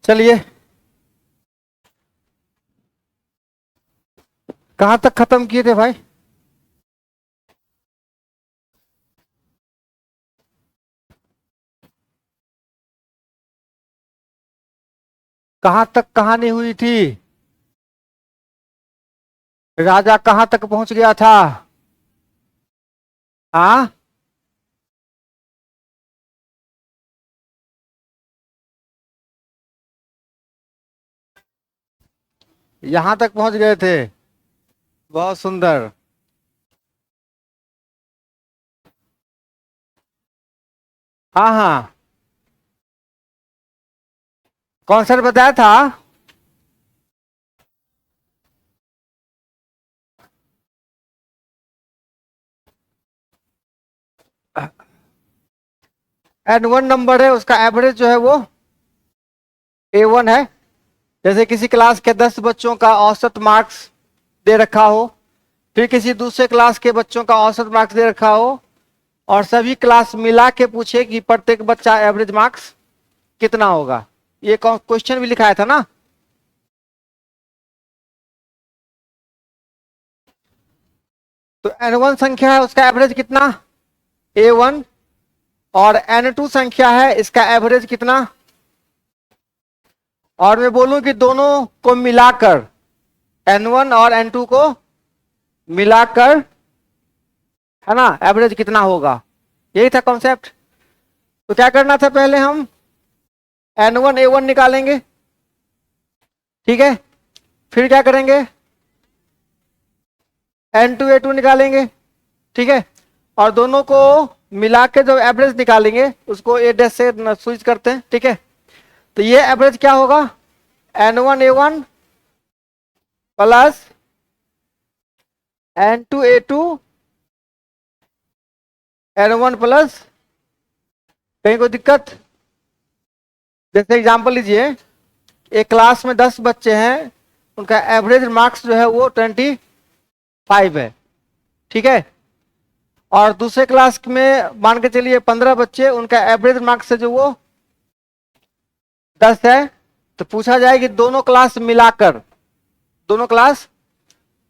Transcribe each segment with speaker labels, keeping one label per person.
Speaker 1: चलिए, कहाँ तक खत्म किए थे भाई? कहाँ तक कहानी हुई थी? राजा कहाँ तक पहुंच गया था? हाँ, यहां तक पहुंच गए थे। बहुत सुंदर। हाँ हाँ, कौन सर बताया था? N1 नंबर है, उसका एवरेज जो है वो A1 है। जैसे किसी क्लास के 10 बच्चों का औसत मार्क्स दे रखा हो, फिर किसी दूसरे क्लास के बच्चों का औसत मार्क्स दे रखा हो, और सभी क्लास मिला के पूछे कि प्रत्येक बच्चा एवरेज मार्क्स कितना होगा। ये क्वेश्चन भी लिखाया था ना? तो N1 संख्या है, उसका एवरेज कितना? A1। और N2 संख्या है, इसका एवरेज कितना? और मैं बोलूं कि दोनों को मिलाकर, N1 और N2 को मिलाकर, है ना, एवरेज कितना होगा, यही था कॉन्सेप्ट। तो क्या करना था, पहले हम N1 A1 निकालेंगे, ठीक है। फिर क्या करेंगे, N2 A2 निकालेंगे, ठीक है। और दोनों को मिला के जो एवरेज निकालेंगे उसको ए डैश से स्विच करते हैं, ठीक है। तो ये एवरेज क्या होगा, N1 A1 plus N2 A2 N1 plus, कहीं कोई दिक्कत? जैसे एग्जांपल लीजिए, एक क्लास में 10 बच्चे हैं, उनका एवरेज मार्क्स जो है वो 25 है, ठीक है। और दूसरे क्लास में मान के चलिए 15 बच्चे, उनका एवरेज मार्क्स है जो वो 10 है। तो पूछा जाए कि दोनों क्लास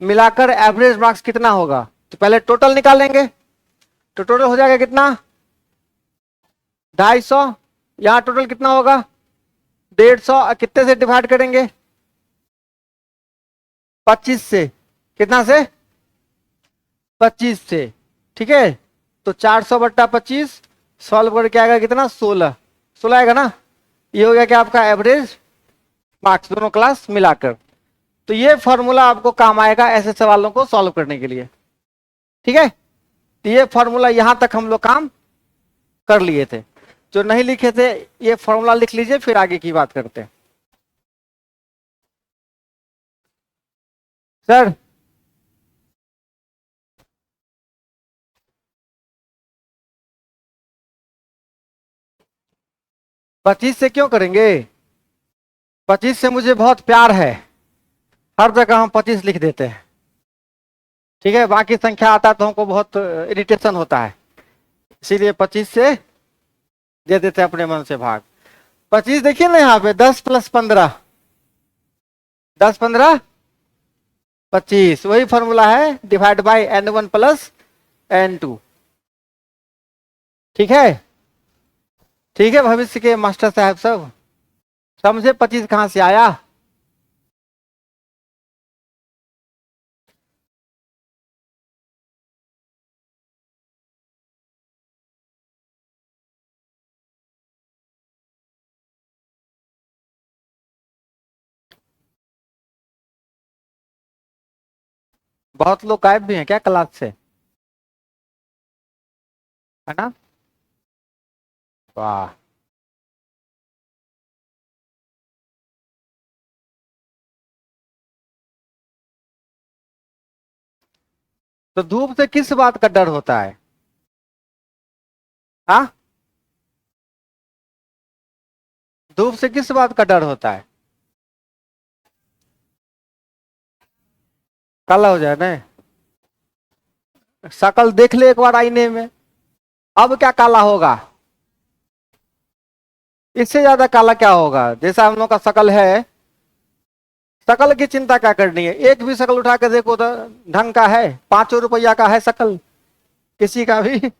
Speaker 1: मिलाकर एवरेज मार्क्स कितना होगा। तो पहले टोटल निकालेंगे। तो टोटल हो जाएगा कितना, 250। यहाँ टोटल कितना होगा, 150। कितने से डिवाइड करेंगे, 25 से। कितना से, 25 से, ठीक है। तो 400/25 सॉल्व करके आएगा कितना, 16। 16 आएगा ना। ये हो गया कि आपका एवरेज मार्क्स दोनों क्लास मिलाकर। तो ये फॉर्मूला आपको काम आएगा ऐसे सवालों को सॉल्व करने के लिए, ठीक है। तो ये फॉर्मूला यहां तक हम लोग काम कर लिए थे। जो नहीं लिखे थे, ये फॉर्मूला लिख लीजिए, फिर आगे की बात करते हैं। सर, 25 से क्यों करेंगे? 25 से मुझे बहुत प्यार है, हर जगह हम 25 लिख देते हैं, ठीक है। बाकी संख्या आता है तो हमको बहुत इरिटेशन होता है, इसीलिए 25 से दे देते हैं अपने मन से भाग। 25 देखिए ना, यहाँ पे 10 + 15, 10 × 15 = 25। वही फॉर्मूला है, डिवाइड बाय N1 + N2, ठीक है। ठीक है भविष्य के मास्टर साहब सब समझे 25 कहां से आया। बहुत लोग गायब भी हैं क्या क्लास से, है ना? वाह। तो धूप से किस बात का डर होता है? हाँ, धूप से किस बात का डर होता है? काला हो जाए ना। शकल देख ले एक बार आईने में, अब क्या काला होगा? इससे ज्यादा काला क्या होगा? जैसा हम लोग का शकल है, शकल की चिंता क्या करनी है? एक भी शकल उठा के देखो तो ढंग का है? 5 रुपया का है शकल किसी का भी?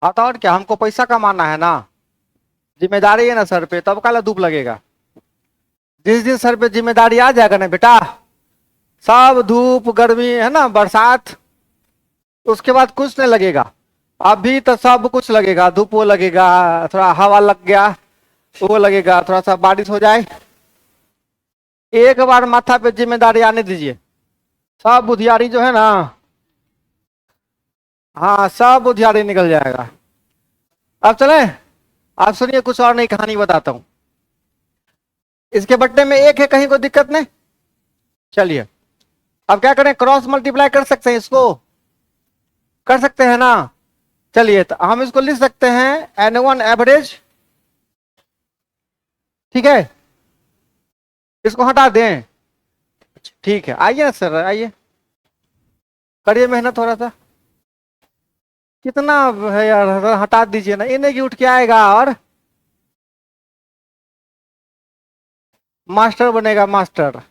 Speaker 1: हाँ तो और क्या, हमको पैसा कमाना है ना, जिम्मेदारी है ना सर पे, तब काला धूप लगेगा। जिस दिन सर पे जिम्मेदारी आ जाएगा ना बेटा, सब धूप गर्मी है ना बरसात, उसके बाद कुछ नहीं लगेगा। अभी तो सब कुछ लगेगा, धूप वो लगेगा, थोड़ा हवा लग गया वो लगेगा, थोड़ा सा बारिश हो जाए, एक बार माथा पे जिम्मेदारी आने दीजिए, सब बुधियारी जो है ना, हाँ सब बुधियारी निकल जाएगा। अब चले, आप सुनिए कुछ और नई कहानी बताता हूँ। इसके बट्टे में एक है, कहीं कोई दिक्कत नहीं। चलिए, अब क्या करें, क्रॉस मल्टीप्लाई कर सकते हैं इसको, कर सकते हैं ना? चलिए तो हम इसको लिख सकते हैं N1 एवरेज, ठीक है, इसको हटा दें। ठीक है, आइए ना सर, आइए, करिए मेहनत थोड़ा सा। कितना है यार, हटा दीजिए ना, इन्हें की उठ के आएगा और मास्टर बनेगा मास्टर।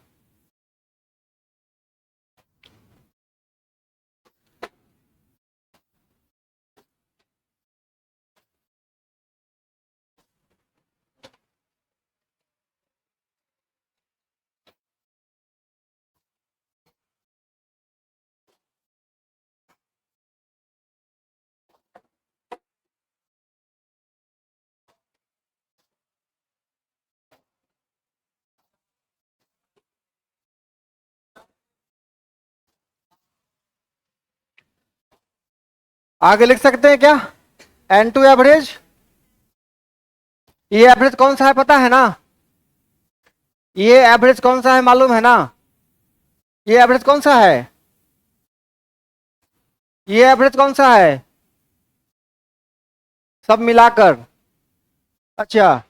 Speaker 1: आगे लिख सकते हैं क्या, N2 एवरेज। ये एवरेज कौन सा है पता है ना? ये एवरेज कौन सा है मालूम है ना? ये एवरेज कौन सा है? ये एवरेज कौन सा है? सब मिलाकर। अच्छा,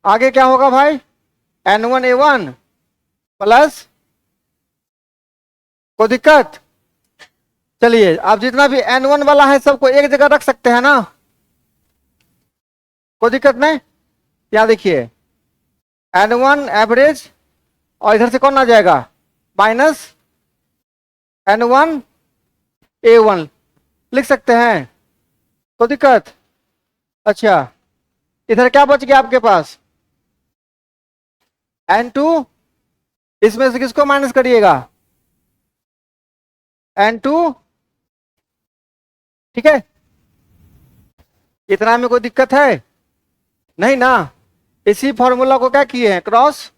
Speaker 1: आगे क्या होगा भाई? N1 A1 प्लस, कोई दिक्कत? चलिए, अब जितना भी N1 वाला है सबको एक जगह रख सकते हैं ना, कोई दिक्कत नहीं। यहाँ देखिए, N1 एवरेज, और इधर से कौन आ जाएगा, माइनस N1 A1, लिख सकते हैं, कोई दिक्कत? अच्छा, इधर क्या बच गया आपके पास, N2, इसमें से किसको माइनस करिएगा, N2, ठीक है, इतना में कोई दिक्कत है नहीं ना? इसी फॉर्मूला को क्या किए हैं, क्रॉस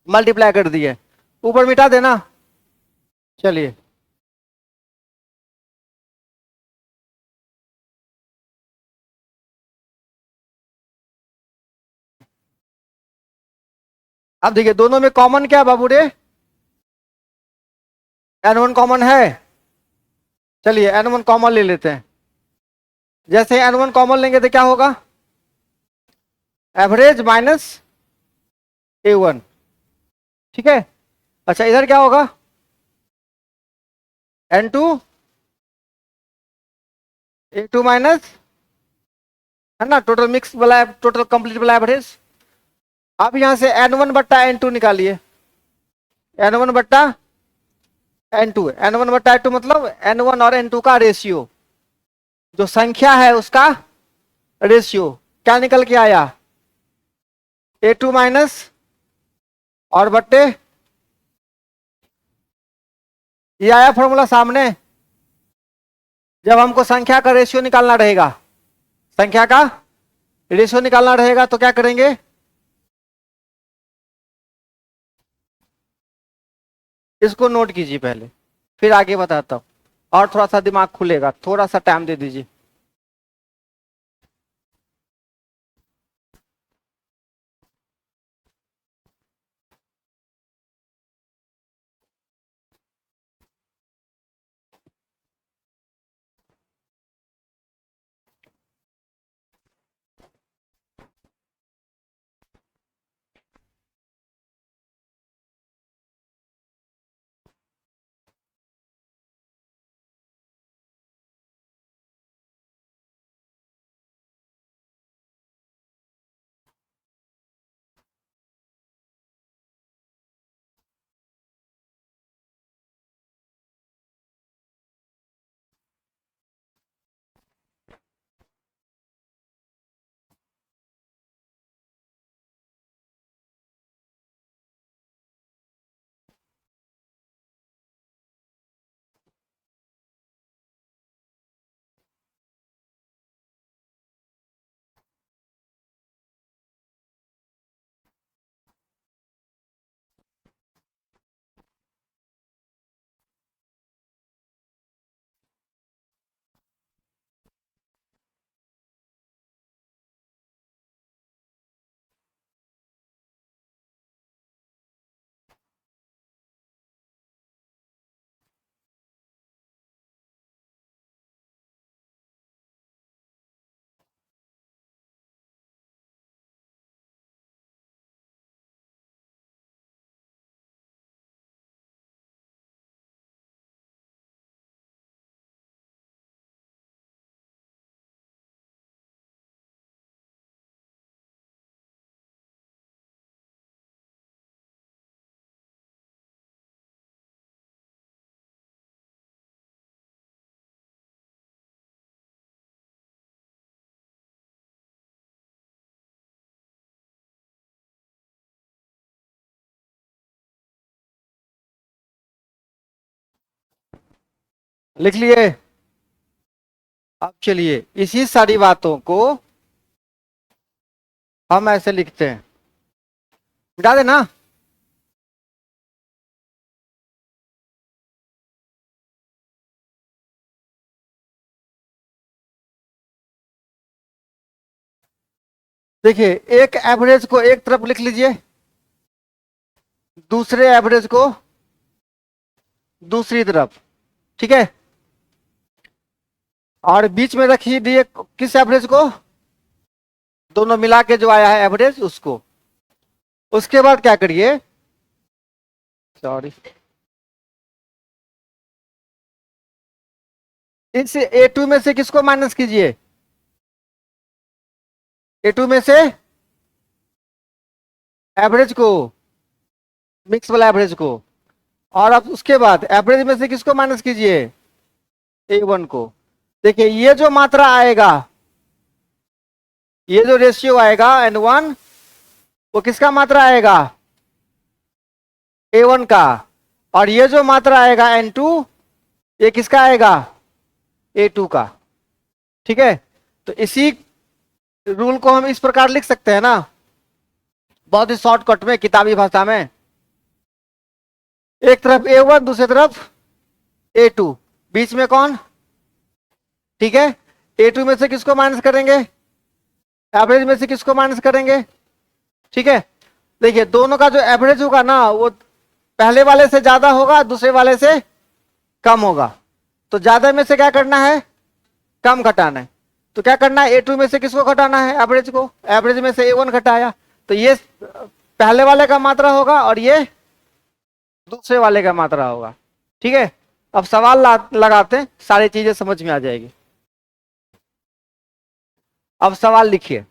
Speaker 1: मल्टीप्लाई कर दिए, ऊपर मिटा देना। चलिए, अब देखिए दोनों में कॉमन क्या है बाबू रे, N1 कॉमन है। चलिए N1 कॉमन ले लेते हैं, जैसे N1 कॉमन लेंगे तो क्या होगा, एवरेज माइनस A1, ठीक है। अच्छा, इधर क्या होगा, N2 A2 माइनस, है ना, टोटल मिक्स वाला, टोटल कंप्लीट वाला एवरेज। आप यहां से N1/N2 निकालिए, N1/N2 मतलब N1 और N2 का रेशियो, जो संख्या है उसका रेशियो, क्या निकल के आया, A2 माइनस, और बट्टे, ये आया फॉर्मूला सामने। जब हमको संख्या का रेशियो निकालना रहेगा, संख्या का रेशियो निकालना रहेगा तो क्या करेंगे, इसको नोट कीजिए पहले, फिर आगे बताता हूं, और थोड़ा सा दिमाग खुलेगा, थोड़ा सा टाइम दे दीजिए। लिख लिए। अब चलिए इसी सारी बातों को हम ऐसे लिखते हैं, मिटा देना। देखिए एक एवरेज को एक तरफ लिख लीजिए, दूसरे एवरेज को दूसरी तरफ, ठीक है। और बीच में रखिए दिए किस एवरेज को, दोनों मिला के जो आया है एवरेज उसको। उसके बाद क्या करिए, सॉरी, इस A2 में से किसको माइनस कीजिए, A2 में से एवरेज को, मिक्स वाला एवरेज को। और अब उसके बाद एवरेज में से किसको माइनस कीजिए, A1 को। देखिए ये जो मात्रा आएगा, ये जो रेशियो आएगा N1, वो किसका मात्रा आएगा, A1 का। और ये जो मात्रा आएगा N2, ये किसका आएगा, A2 का। ठीक है, तो इसी रूल को हम इस प्रकार लिख सकते हैं ना, बहुत ही शॉर्टकट में, किताबी भाषा में। एक तरफ A1, दूसरी तरफ A2, बीच में कौन, ठीक है। A2 में से किसको माइनस करेंगे, एवरेज में से किसको माइनस करेंगे, ठीक है। देखिए दोनों का जो एवरेज होगा ना, वो पहले वाले से ज्यादा होगा, दूसरे वाले से कम होगा। तो ज्यादा में से क्या करना है, कम घटाना है। तो क्या करना है, A2 में से किसको घटाना है, एवरेज को। एवरेज में से A1 घटाया, तो ये पहले वाले का मात्रा होगा और ये दूसरे वाले का मात्रा होगा। ठीक है, अब सवाल लगाते हैं, सारी चीजें समझ में आ जाएगी। अब सवाल लिखिए।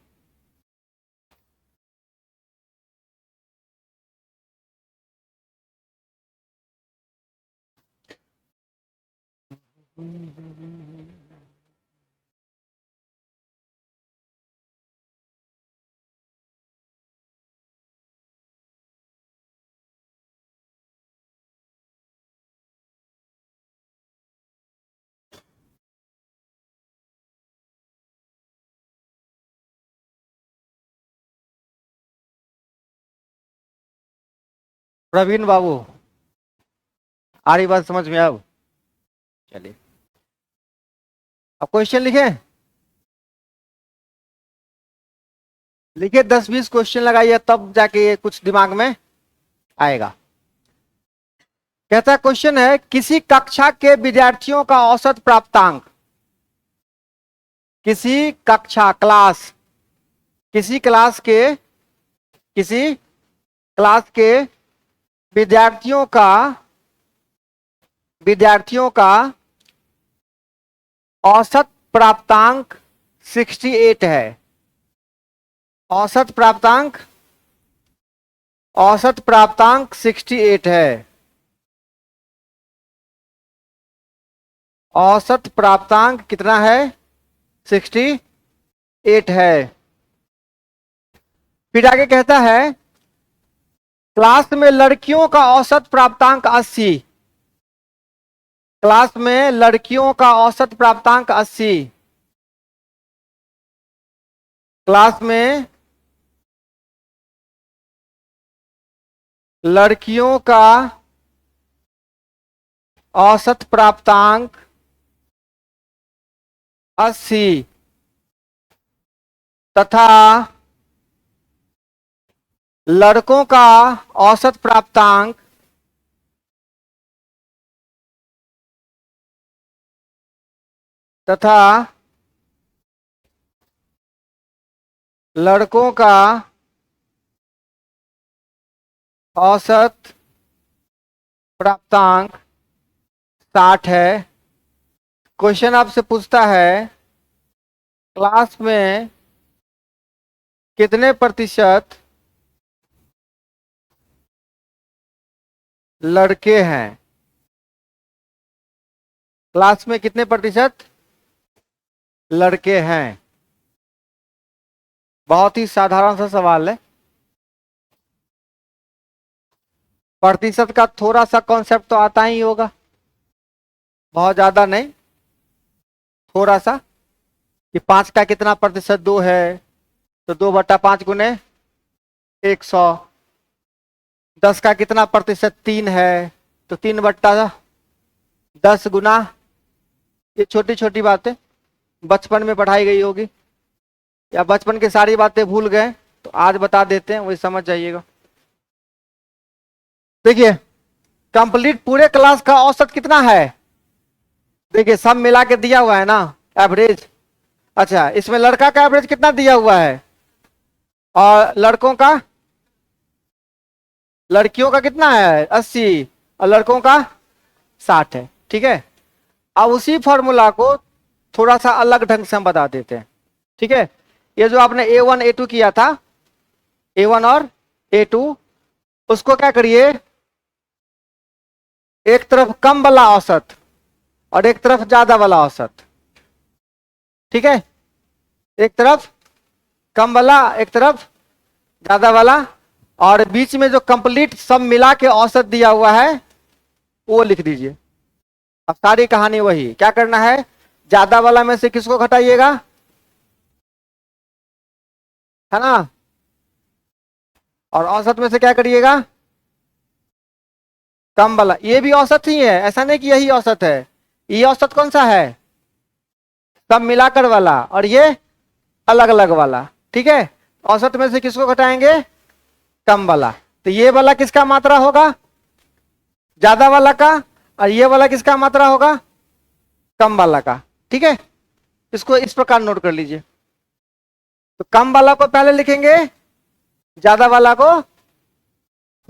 Speaker 1: प्रवीण बाबू, आ रही बात समझ में अब, चलिए अब क्वेश्चन लिखे, लिखे 10-20 क्वेश्चन लगाइए, तब जाके ये कुछ दिमाग में आएगा। कहता क्वेश्चन है, किसी कक्षा के विद्यार्थियों का औसत प्राप्तांक, किसी कक्षा, क्लास, किसी क्लास के, किसी क्लास के विद्यार्थियों का औसत प्राप्तांक 68 है। औसत प्राप्तांक, औसत प्राप्तांक 68 है। औसत प्राप्तांक कितना है, 68 है। फिर आगे कहता है, क्लास में लड़कियों का औसत प्राप्तांक 80, क्लास में लड़कियों का औसत प्राप्तांक 80, क्लास में लड़कियों का औसत प्राप्तांक 80 तथा लड़कों का औसत प्राप्तांक तथा लड़कों का औसत प्राप्तांक 60 है। क्वेश्चन आपसे पूछता है, क्लास में कितने प्रतिशत लड़के हैं, क्लास में कितने प्रतिशत लड़के हैं। बहुत ही साधारण सा सवाल है। प्रतिशत का थोड़ा सा कॉन्सेप्ट तो आता ही होगा। बहुत ज्यादा नहीं, थोड़ा सा, कि 5 का कितना प्रतिशत 2 है, तो 2/5 गुने 100। 10 का कितना प्रतिशत 3 है, तो 3/10 गुना, ये छोटी छोटी बातें बचपन में पढ़ाई गई होगी, या बचपन की सारी बातें भूल गए तो आज बता देते हैं, वही समझ जाइएगा। देखिए कंप्लीट पूरे क्लास का औसत कितना है, देखिए सब मिला के दिया हुआ है ना, एवरेज। अच्छा, इसमें लड़का का एवरेज कितना दिया हुआ है, और लड़कों का, लड़कियों का कितना है 80, और लड़कों का 60 है। ठीक है, अब उसी फॉर्मूला को थोड़ा सा अलग ढंग से हम बता देते हैं। ठीक है, ये जो आपने A1 A2 किया था, A1 और A2, उसको क्या करिए, एक तरफ कम वाला औसत और एक तरफ ज्यादा वाला औसत। ठीक है, एक तरफ कम वाला, एक तरफ ज्यादा वाला, और बीच में जो कंप्लीट सब मिला के औसत दिया हुआ है वो लिख दीजिए। अब सारी कहानी वही, क्या करना है, ज्यादा वाला में से किसको घटाइएगा, है ना, और औसत में से क्या करिएगा, कम वाला। ये भी औसत ही है, ऐसा नहीं कि यही औसत है, ये औसत कौन सा है, सब मिलाकर वाला, और ये अलग अलग वाला। ठीक है, औसत में से किसको घटाएंगे, कम वाला। तो ये वाला किसका मात्रा होगा, ज्यादा वाला का, और ये वाला किसका मात्रा होगा, कम वाला का। ठीक है, इसको इस प्रकार नोट कर लीजिए। तो कम वाला को पहले लिखेंगे, ज्यादा वाला को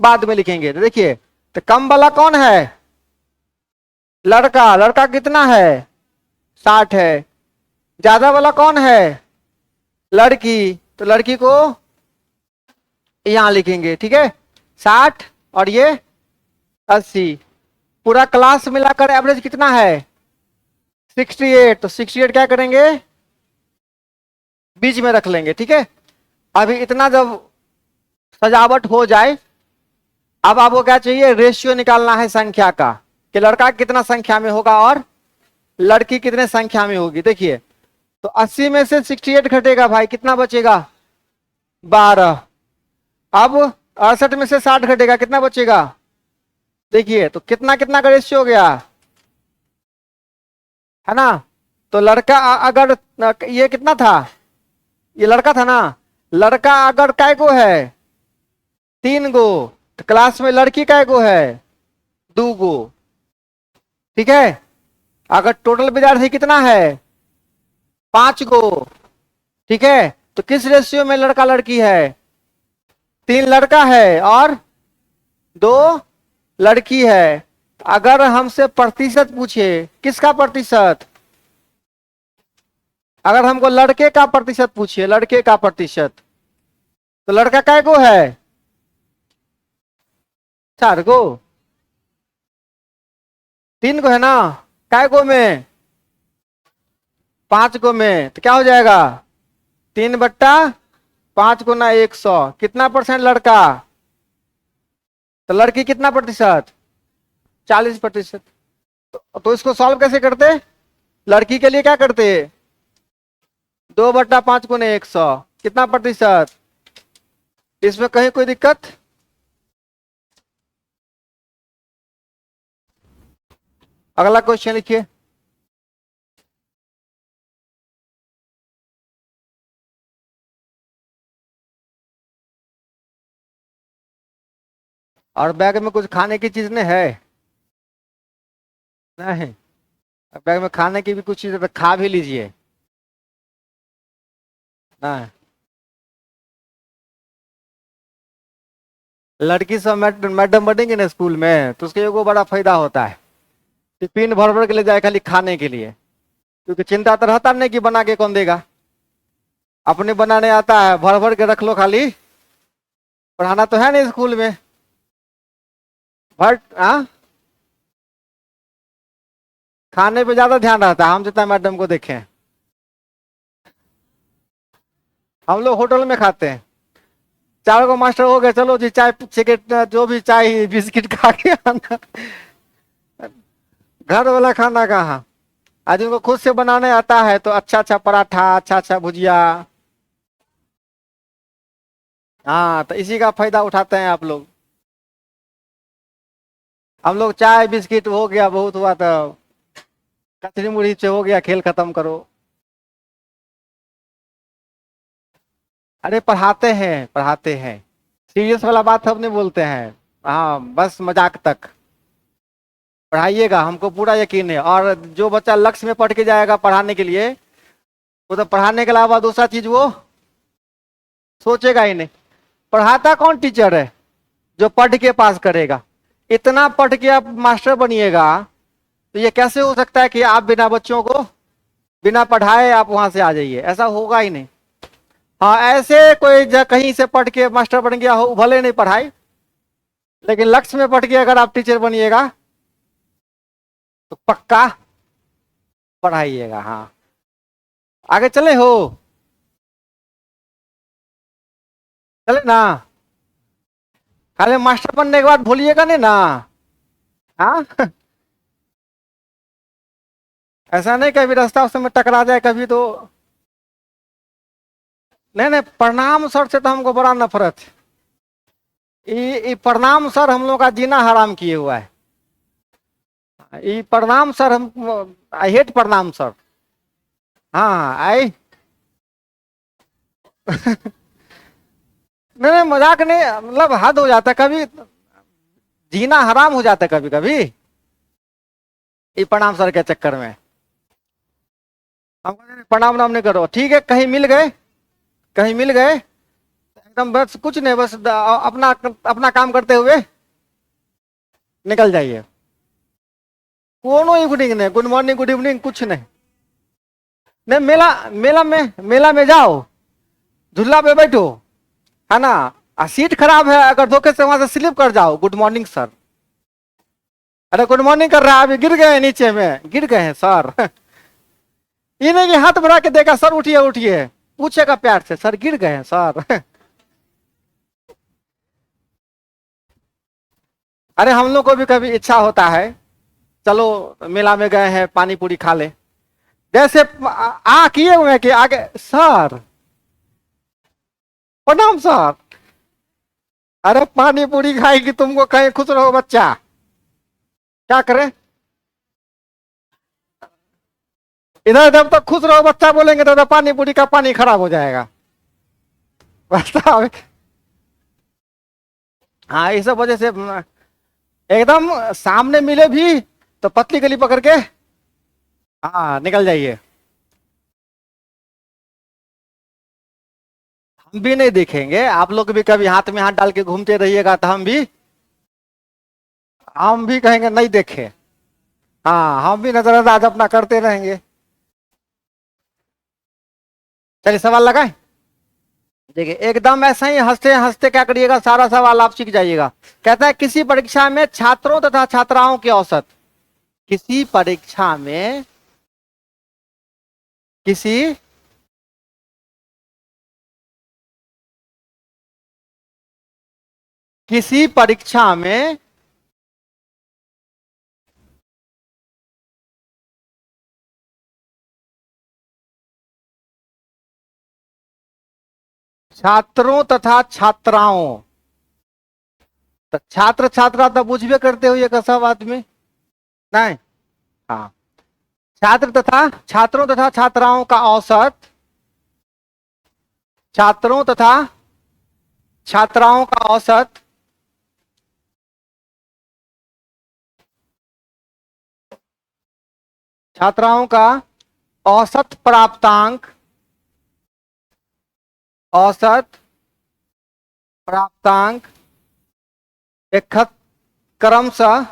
Speaker 1: बाद में लिखेंगे। तो देखिए, तो कम वाला कौन है, लड़का, लड़का कितना है 60 है। ज्यादा वाला कौन है, लड़की, तो लड़की को यहां लिखेंगे। ठीक है, 60 और ये 80। पूरा क्लास मिलाकर एवरेज कितना है 68, तो 68 क्या करेंगे, बीच में रख लेंगे। ठीक है, अभी इतना जब सजावट हो जाए, अब आपको क्या चाहिए, रेशियो निकालना है संख्या का, कि लड़का कितना संख्या में होगा और लड़की कितने संख्या में होगी। देखिए, तो 80 में से 68 घटेगा भाई, कितना बचेगा 12। अब 68 में से 60 घटेगा, कितना बचेगा, देखिए तो कितना कितना का रेशियो हो गया, है ना। तो लड़का अगर ये कितना था, ये लड़का था ना, लड़का अगर काय गो है 3 गो, तो क्लास में लड़की काय गो है 2 गो। ठीक है, अगर टोटल विद्यार्थी कितना है 5 गो। ठीक है, तो किस रेशियो में लड़का लड़की है, 3 लड़का है और 2 लड़की है। अगर हमसे प्रतिशत पूछे, किसका प्रतिशत, अगर हमको लड़के का प्रतिशत पूछिए, लड़के का प्रतिशत, तो लड़का काय गो है 4 गो, 3 गो है ना, काय गो में 5 गो में, तो क्या हो जाएगा 3/5 गुना 100, कितना परसेंट लड़का, तो लड़की कितना प्रतिशत 40%। तो इसको सॉल्व कैसे करते, लड़की के लिए क्या करते, 2/5 गुने 100, कितना प्रतिशत, इसमें कहीं कोई दिक्कत, अगला क्वेश्चन लिखिए। और बैग में कुछ खाने की चीज नहीं है, नहीं, बैग में खाने की भी कुछ चीज है तो खा भी लीजिए। नहीं, लड़की सब मैडम बनेंगे ना स्कूल में, तो उसके एगो बड़ा फायदा होता है, टिफिन भर भर के ले जाए खाली खाने के लिए, क्योंकि चिंता तो रहता नहीं कि बना के कौन देगा, अपने बनाने आता है, भर भर के रख लो, खाली पढ़ाना तो है नहीं स्कूल में। बट हाँ, खाने पे ज्यादा ध्यान रहता है, हम जितना मैडम को देखें, हम लोग होटल में खाते हैं, 4 को मास्टर हो गए, चलो जी चाय सिगरेट जो भी चाय बिस्किट खा के आना, घर वाला खाना कहाँ, आज उनको खुद से बनाने आता है तो अच्छा अच्छा पराठा, अच्छा अच्छा भुजिया। हाँ, तो इसी का फायदा उठाते हैं आप लोग। हम लोग चाय बिस्किट हो गया, बहुत हुआ तो कचरी मुड़ी से हो गया, खेल खत्म करो। अरे पढ़ाते हैं, पढ़ाते हैं। सीरियस वाला बात हम नहीं बोलते हैं। हाँ, बस मजाक तक। पढ़ाइएगा, हमको पूरा यकीन है। और जो बच्चा लक्ष्य में पढ़ के जाएगा पढ़ाने के लिए, वो तो पढ़ाने के अलावा दूसरा चीज वो सोचेगा ही नहीं। पढ़ाता कौन टीचर है? जो पढ़ के पास करेगा। इतना पढ़ के आप मास्टर बनिएगा, तो ये कैसे हो सकता है कि आप बिना बच्चों को, बिना पढ़ाए आप वहां से आ जाइए? ऐसा होगा ही नहीं। हाँ, ऐसे कोई कहीं से पढ़ के मास्टर बन गया हो, भले नहीं पढ़ाई, लेकिन लक्ष्य में पढ़ के अगर आप टीचर बनिएगा तो पक्का पढ़ाइएगा। हाँ, आगे चले हो, चले ना। खाली मास्टर बनने के बाद भूलिएगा नहीं ना। हाँ ऐसा नहीं कभी रास्ता उसमें टकरा जाए कभी तो। नहीं नहीं, प्रणाम सर से तो हमको बड़ा नफरत है। ये प्रणाम सर हम लोग का जीना हराम किए हुआ है। ये प्रणाम सर, हम आई हेट प्रणाम सर। हाँ आई नहीं नहीं, मजाक नहीं, मतलब हद हो जाता है कभी। जीना हराम हो जाता है कभी कभी, ये प्रणाम सर के चक्कर में। हम कहते हैं, प्रणाम नाम नहीं करो, ठीक है, कहीं मिल गए, कहीं मिल गए एकदम, बस कुछ नहीं, बस अपना अपना काम करते हुए निकल जाइए। कोनो इवनिंग नहीं, गुड मॉर्निंग गुड इवनिंग कुछ नहीं। नहीं, मेला, मेला में जाओ, झूला पे बैठो, है ना। सीट खराब है, अगर धोखे से वहां से स्लिप कर जाओ, गुड मॉर्निंग सर। अरे गुड मॉर्निंग कर रहा है, अभी गिर गए नीचे में, गिर गए हैं सर ये नहीं कि हाथ बढ़ा के देगा, सर उठिए उठिए, पूछेगा प्यार से, सर गिर गए हैं सर अरे हम लोग को भी कभी इच्छा होता है, चलो मेला में गए हैं, पानी पूरी खा ले। जैसे किए हुए कि आगे सर, प्रणाम सर। अरे पानी पूरी खाएगी तुमको, कहीं खुश रहो बच्चा, क्या करे। इधर जब तक खुश रहो बच्चा बोलेंगे तो पानी पूरी का पानी खराब हो जाएगा बताओ। हाँ, इस सब वजह से एकदम सामने मिले भी तो पतली गली पकड़ के हाँ निकल जाइए। हम भी नहीं देखेंगे, आप लोग भी कभी हाथ में हाथ डाल के घूमते रहिएगा तो हम भी कहेंगे नहीं देखे। हाँ, हम भी नजरअंदाज अपना करते रहेंगे। चलिए सवाल लगाए। देखिए, एकदम ऐसा ही हंसते हंसते क्या करिएगा, सारा सवाल आप सीख जाइएगा। कहता है किसी परीक्षा में छात्रों तथा छात्राओं के औसत, किसी परीक्षा में, किसी किसी परीक्षा में छात्रों तथा छात्राओं, तो छात्र छात्रा तो बुझबे करते हो ये सब आदमी, नहीं। हाँ, छात्रों तथा छात्राओं का औसत, छात्रों तथा छात्राओं का औसत छात्राओं का औसत प्राप्तांक, औसत प्राप्तांक क्रमशः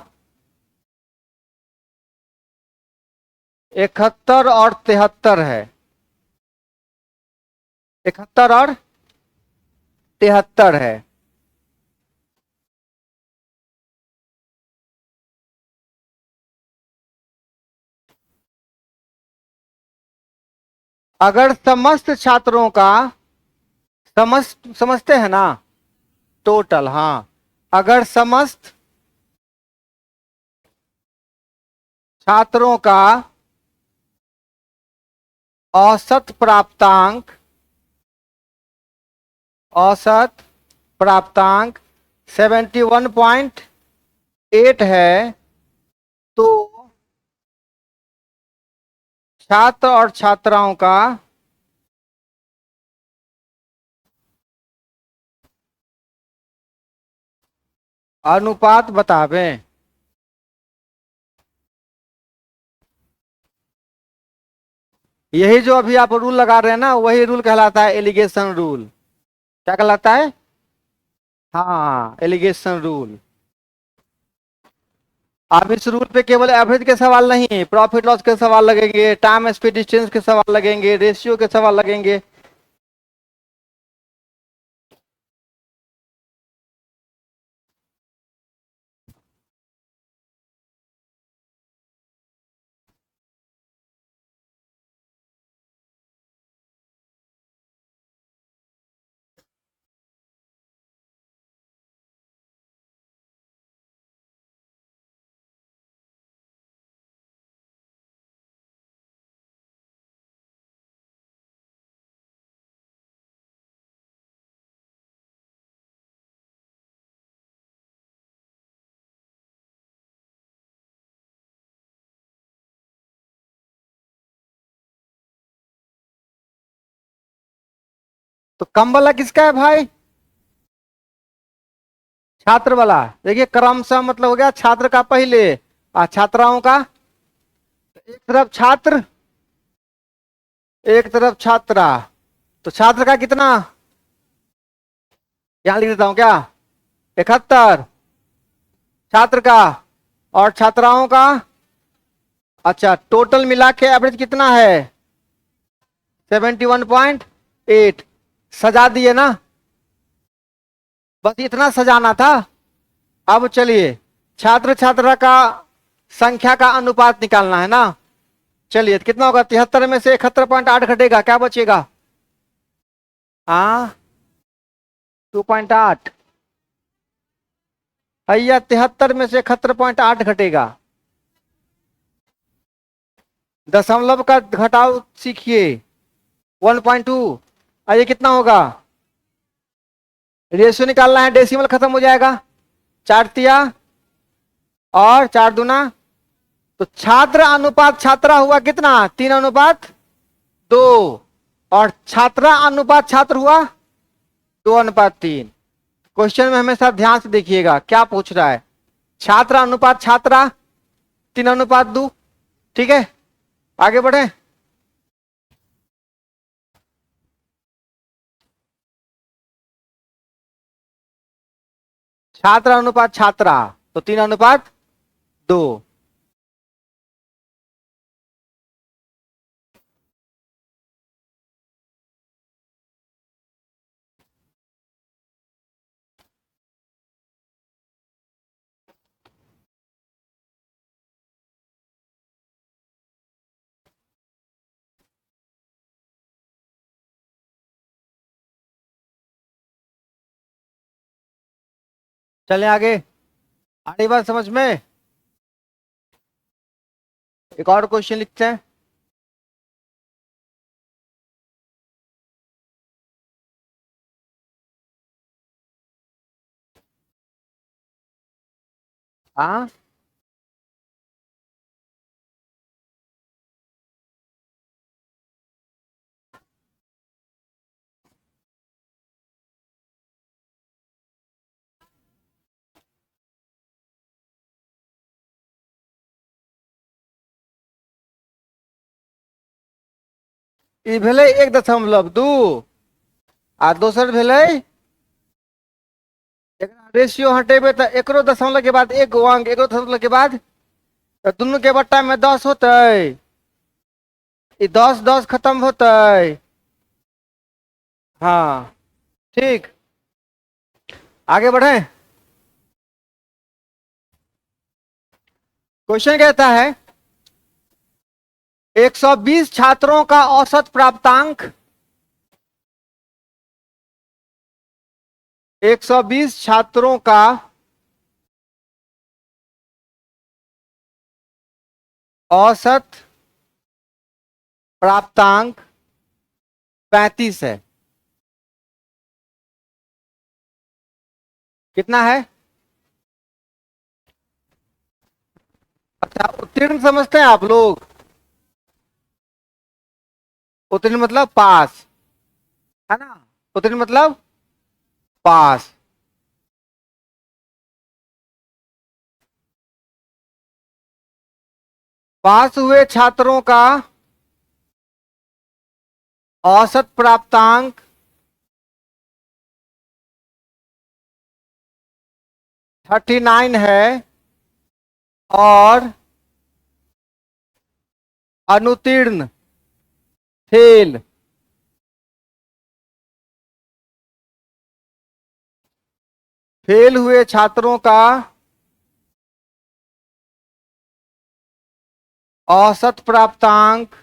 Speaker 1: 71 और 73 है। 71 और 73 है। अगर समस्त छात्रों का, समझते हैं ना, टोटल, हाँ, अगर समस्त छात्रों का औसत प्राप्तांक, औसत प्राप्तांक 71.8 है, तो छात्र और छात्राओं का अनुपात बतावें। यही जो अभी आप रूल लगा रहे हैं ना, वही रूल कहलाता है एलिगेशन रूल। क्या कहलाता है? हाँ, एलिगेशन रूल। आप इस रूल पे केवल एवरेज के सवाल नहीं, प्रॉफिट लॉस के सवाल लगेंगे, टाइम स्पीड डिस्टेंस के सवाल लगेंगे, रेशियो के सवाल लगेंगे। तो कम वाला किसका है भाई? छात्र वाला। देखिए, क्रमशः मतलब हो गया छात्र का पहले और छात्राओं का। एक तरफ छात्र, एक तरफ छात्रा। तो छात्र का कितना? यहां लिख देता हूं क्या? 71। छात्र का और छात्राओं का, अच्छा, टोटल मिला के एवरेज कितना है? 71.8। सजा दिए ना, बस इतना सजाना था। अब चलिए, छात्र छात्रा का संख्या का अनुपात निकालना है ना। चलिए, तो कितना होगा? 73 में से 71.8 घटेगा, क्या बचेगा? हाँ, 2.8। भैया 73 में से 71.8 घटेगा। दशमलव का घटाव सीखिए, 1.2। ये कितना होगा? रेशियो निकालना है, डेसिमल खत्म हो जाएगा। 4 तिया और 4 दूना, तो छात्र अनुपात छात्रा हुआ कितना? 3:2। और छात्रा अनुपात छात्र हुआ 2:3। क्वेश्चन में हमेशा ध्यान से देखिएगा क्या पूछ रहा है। छात्र अनुपात छात्रा 3:2। ठीक है, आगे बढ़े। छात्र अनुपात छात्रा तो 3:2। चले आगे, आगे बात समझ में। एक और क्वेश्चन लिखते हैं। हाँ, ई भेले 1.2 आ दोसर भेले, रेशियो हटेबे तो एकरो दशमलव के बाद एक गो अंक, एकरो दशमलव के बाद, तो दोनों के बट्टा में 10 होते, 10 10 खत्म होते। हाँ, ठीक, आगे बढ़े। क्वेश्चन कहता है 120 छात्रों का औसत प्राप्तांक, 120 छात्रों का औसत प्राप्तांक 35 है। कितना है? अच्छा, उत्तीर्ण समझते हैं आप लोग? उत्तीर्ण मतलब पास, है ना? उत्तीर्ण मतलब पास। पास हुए छात्रों का औसत प्राप्तांक 39 है और अनुत्तीर्ण फेल फेल हुए छात्रों का औसत प्राप्तांक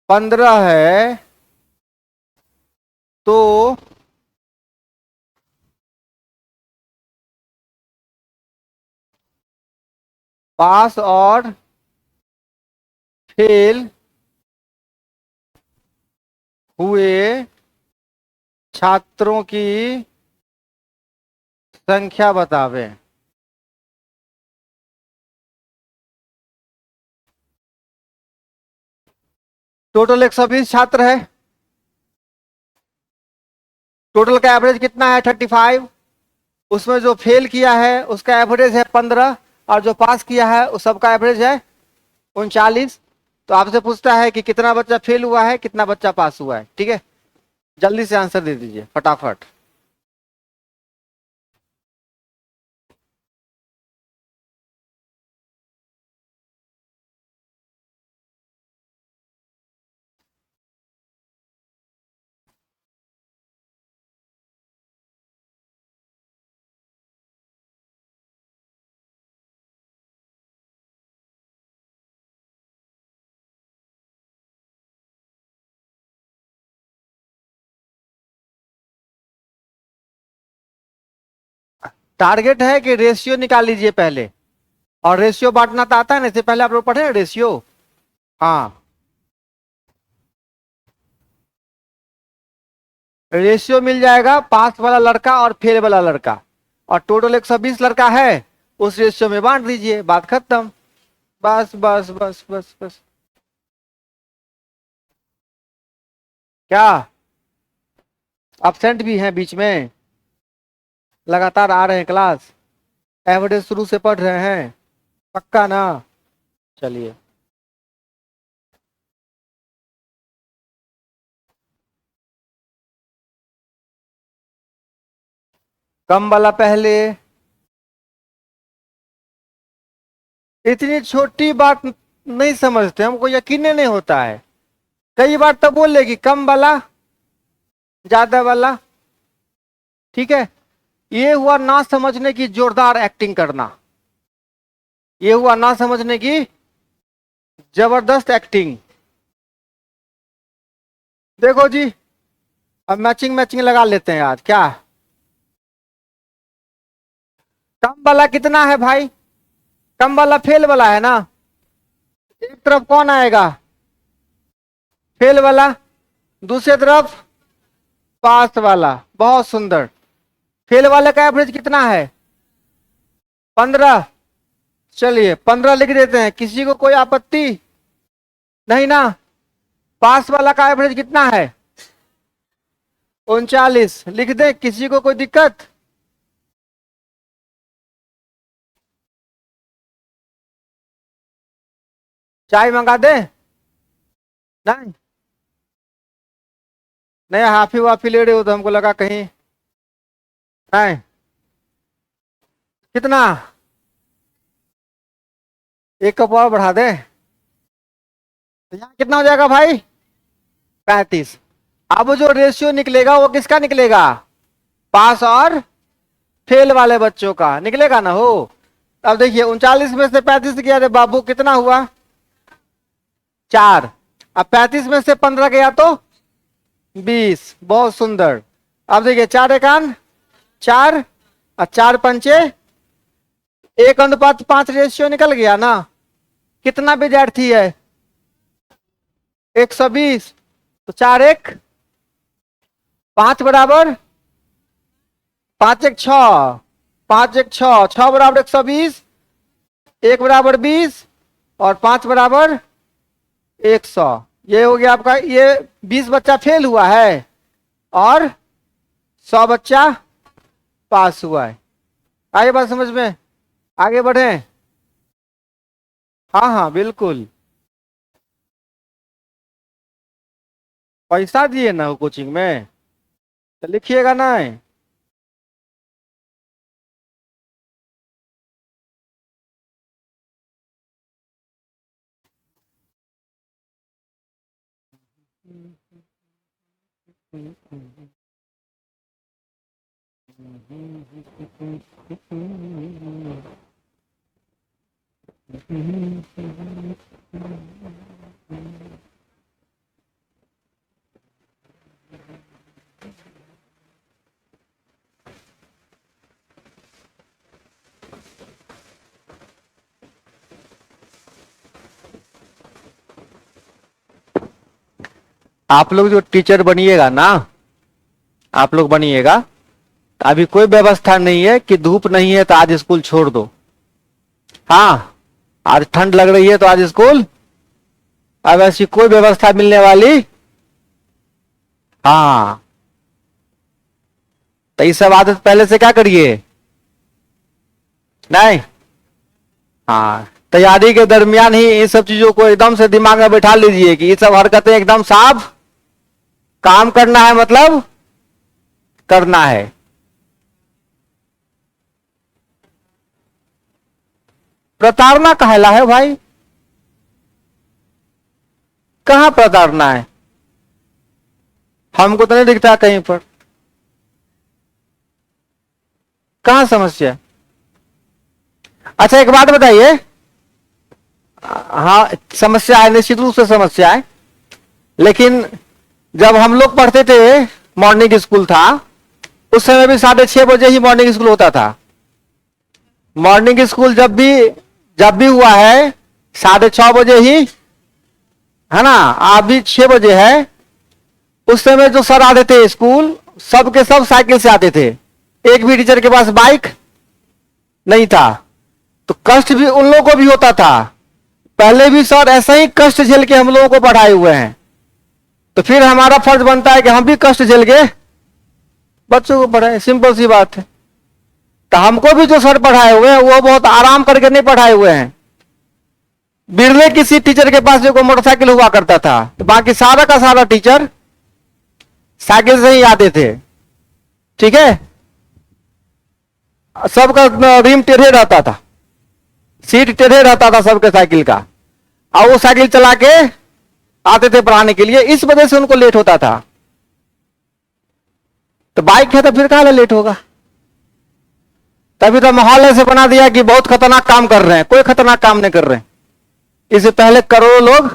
Speaker 1: 15 है, तो पास और फेल हुए छात्रों की संख्या बतावें। टोटल 120 छात्र है। टोटल का एवरेज कितना है? 35। उसमें जो फेल किया है उसका एवरेज है 15, और जो पास किया है उस सबका एवरेज है 39। तो आपसे पूछता है कि कितना बच्चा फेल हुआ है, कितना बच्चा पास हुआ है। ठीक है, जल्दी से आंसर दे दीजिए फटाफट। टारगेट है कि रेशियो निकाल लीजिए पहले, और रेशियो बांटना तो आता है ना, इससे पहले आप लोग पढ़े हैं रेशियो? हाँ, रेशियो मिल जाएगा पास वाला लड़का और फेल वाला लड़का, और टोटल 120 लड़का है, उस रेशियो में बांट दीजिए, बात खत्म। बस बस बस बस बस। क्या absent भी हैं बीच में? लगातार आ रहे हैं क्लास? एवरेज शुरू से पढ़ रहे हैं? पक्का ना? चलिए, कम वाला पहले। इतनी छोटी बात नहीं समझते, हमको यकीन नहीं होता है। कई बार तो बोलेगी कम वाला ज्यादा वाला। ठीक है, ये हुआ ना समझने की जोरदार एक्टिंग करना, ये हुआ ना समझने की जबरदस्त एक्टिंग। देखो जी, अब मैचिंग मैचिंग लगा लेते हैं आज क्या। कम वाला कितना है भाई? कम वाला फेल वाला है ना? एक तरफ कौन आएगा? फेल वाला। दूसरी तरफ पास वाला। बहुत सुंदर। फेल वाले का एवरेज कितना है? 15। चलिए 15 लिख देते हैं, किसी को कोई आपत्ति नहीं ना? पास वाला का एवरेज कितना है? 39 लिख दे, किसी को कोई दिक्कत? चाय मंगा दे? नहीं नहीं, हाफी वाफी ले रहे हो तो हमको लगा कहीं। नहीं, कितना? एक कप और बढ़ा दे, तो यहाँ कितना हो जाएगा भाई? 35। अब जो रेशियो निकलेगा वो किसका निकलेगा? पास और फेल वाले बच्चों का निकलेगा ना हो। अब देखिए 39 में से 35 गया, रे बाबू कितना हुआ? 4। अब 35 में से 15 गया तो 20। बहुत सुंदर। अब देखिए 4 एकान 4, और 4 पंचे 1:5 रेशियो निकल गया ना। कितना विद्यार्थी है? 120। तो 4 1 5 बराबर 5 1 6, 5 1 6, 6 बराबर 120, 1 बराबर 20 और 5 बराबर 100। ये हो गया आपका। ये 20 बच्चा फेल हुआ है और 100 बच्चा पास हुआ है। आगे बात समझ में? आगे बढ़े। हाँ हाँ बिल्कुल। पैसा दिए ना वो कोचिंग में, तो लिखिएगा ना। आप लोग जो टीचर बनिएगा ना, आप लोग बनिएगा, तो अभी कोई व्यवस्था नहीं है कि धूप नहीं है तो आज स्कूल छोड़ दो। हाँ, आज ठंड लग रही है तो आज स्कूल, अब ऐसी कोई व्यवस्था मिलने वाली। हाँ, तो ये सब आदत पहले से क्या करिए। नहीं, हाँ, तैयारी के दरमियान ही इन सब चीजों को एकदम से दिमाग में बैठा लीजिए कि ये सब हरकतें एकदम साफ। काम करना है मतलब करना है। प्रताड़ना कहला है भाई, कहां प्रताड़ना है? हमको तो नहीं दिखता कहीं पर। कहां समस्या? अच्छा एक बात बताइए। हाँ समस्या है, निश्चित रूप से समस्या है, लेकिन जब हम लोग पढ़ते थे, मॉर्निंग स्कूल था, उस समय भी 6:30 बजे ही मॉर्निंग स्कूल होता था। मॉर्निंग स्कूल जब भी हुआ है 6:30 बजे ही, है ना। आप भी 6 बजे है। उस समय जो सर आते थे स्कूल, सबके सब साइकिल से आते थे। एक भी टीचर के पास बाइक नहीं था, तो कष्ट भी उन लोगों को भी होता था। पहले भी सर ऐसा ही कष्ट झेल के हम लोगों को पढ़ाए हुए हैं, तो फिर हमारा फर्ज बनता है कि हम भी कष्ट झेल के बच्चों को पढ़ाए। सिंपल सी बात है। तो हमको भी जो सर पढ़ाए हुए हैं वो बहुत आराम करके नहीं पढ़ाए हुए हैं। बिरले किसी टीचर के पास जो मोटरसाइकिल हुआ करता था, तो बाकी सारा का सारा टीचर साइकिल से ही आते थे। ठीक है, सबका रिम टेढ़े रहता था, सीट टेढ़े रहता था सबके साइकिल का, और वो साइकिल चला के आते थे पढ़ाने के लिए। इस वजह से उनको लेट होता था। तो बाइक है तो फिर कहां लेट होगा? तभी तो माहौल ऐसे बना दिया कि बहुत खतरनाक काम कर रहे हैं। कोई खतरनाक काम नहीं कर रहे हैं, इससे पहले करोड़ों लोग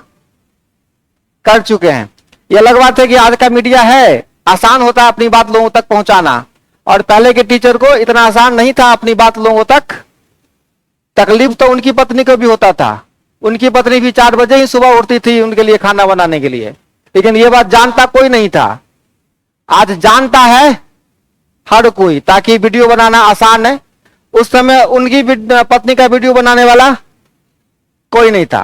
Speaker 1: कर चुके हैं। यह अलग बात है कि आज का मीडिया है, आसान होता है अपनी बात लोगों तक पहुंचाना, और पहले के टीचर को इतना आसान नहीं था अपनी बात लोगों तक। तकलीफ तो उनकी पत्नी को भी होता था। उनकी पत्नी भी 4 बजे ही सुबह उठती थी उनके लिए खाना बनाने के लिए, लेकिन यह बात जानता कोई नहीं था। आज जानता है हर कोई, ताकि वीडियो बनाना आसान है। उस समय उनकी पत्नी का वीडियो बनाने वाला कोई नहीं था।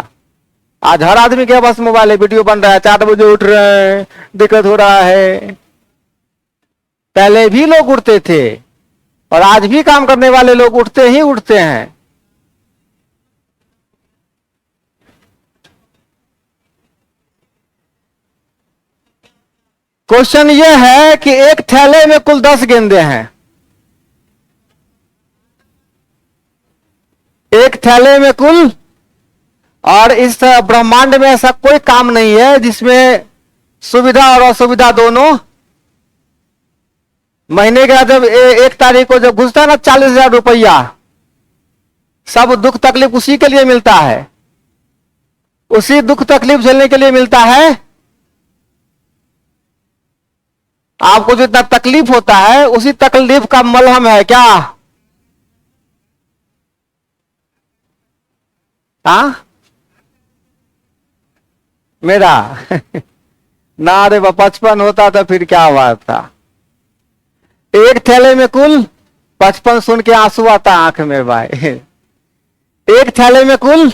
Speaker 1: आज हर आदमी के पास मोबाइल है, वीडियो बन रहा है, 4 बजे उठ रहे हैं, दिक्कत हो रहा है। पहले भी लोग उठते थे और आज भी काम करने वाले लोग उठते ही उठते हैं। क्वेश्चन यह है कि एक थैले में कुल 10 गेंदे हैं। एक थैले में कुल, और इस ब्रह्मांड में ऐसा कोई काम नहीं है जिसमें सुविधा और असुविधा दोनों। महीने का जब 1 तारीख को जब घुसता है ना 40,000 रुपया, सब दुख तकलीफ उसी के लिए मिलता है। उसी दुख तकलीफ झेलने के लिए मिलता है। आपको जितना तकलीफ होता है उसी तकलीफ का मलहम है क्या? हाँ मेरा ना रे 55 होता तो फिर क्या हुआ था। एक थैले में कुल 55 सुन के आंसू आता आंख में भाई। एक थैले में कुल,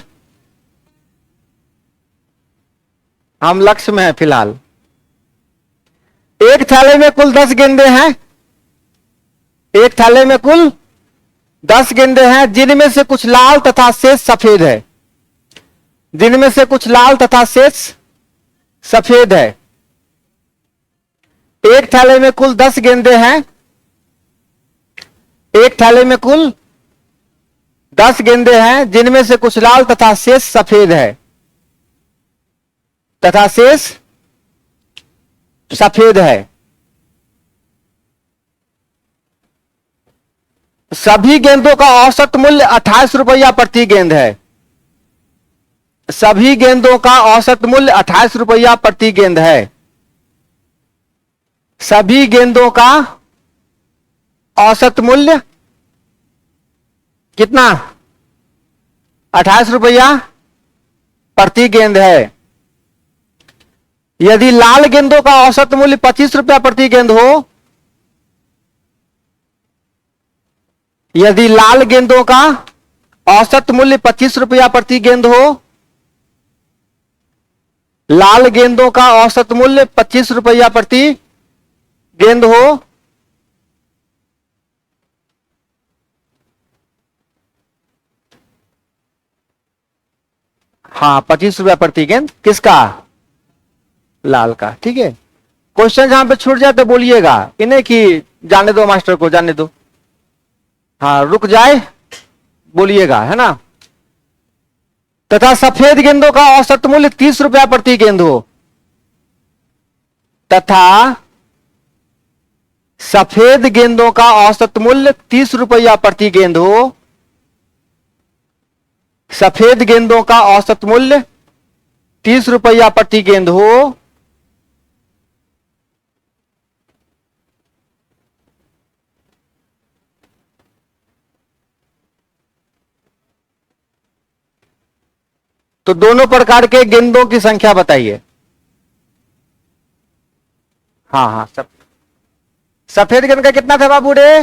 Speaker 1: हम लक्ष्य में है फिलहाल, एक थैले में कुल 10 गेंदे हैं। एक थैले में कुल 10 गेंदे हैं, जिनमें से कुछ लाल तथा शेष सफेद है। जिनमें से कुछ लाल तथा शेष सफेद है। एक थैले में कुल 10 गेंदे हैं। एक थैले में कुल 10 गेंदे हैं, जिनमें से कुछ लाल तथा शेष सफेद है। तथा शेष सफेद है। सभी गेंदों का औसत मूल्य 28 रुपया प्रति गेंद है। सभी गेंदों का औसत मूल्य 28 रुपया प्रति गेंद है। सभी गेंदों का औसत मूल्य कितना? 28 रुपया प्रति गेंद है। यदि लाल गेंदों का औसत मूल्य 25 रुपया प्रति गेंद हो, यदि लाल गेंदों का औसत मूल्य 25 रुपया प्रति गेंद हो, लाल गेंदों का औसत मूल्य 25 रुपया प्रति गेंद हो, हाँ 25 रुपया प्रति गेंद किसका? लाल का। ठीक है, क्वेश्चन जहां पे छूट जाए तो बोलिएगा, इन्हें कि जाने दो मास्टर को, जाने दो, हाँ रुक जाए बोलिएगा, है ना। तथा सफेद गेंदों का औसत मूल्य 30 रुपया प्रति गेंद हो, तथा सफेद गेंदों का औसत मूल्य 30 रुपया प्रति गेंद हो। सफेद गेंदों का औसत मूल्य 30 रुपया प्रति गेंद हो। तो दोनों प्रकार के गेंदों की संख्या बताइए। हाँ हाँ, सब सफेद गेंद का कितना था बाबू रे?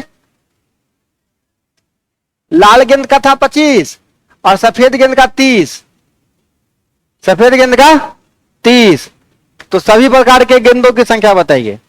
Speaker 1: लाल गेंद का था 25 और सफेद गेंद का 30। सफेद गेंद का 30। तो सभी प्रकार के गेंदों की संख्या बताइए।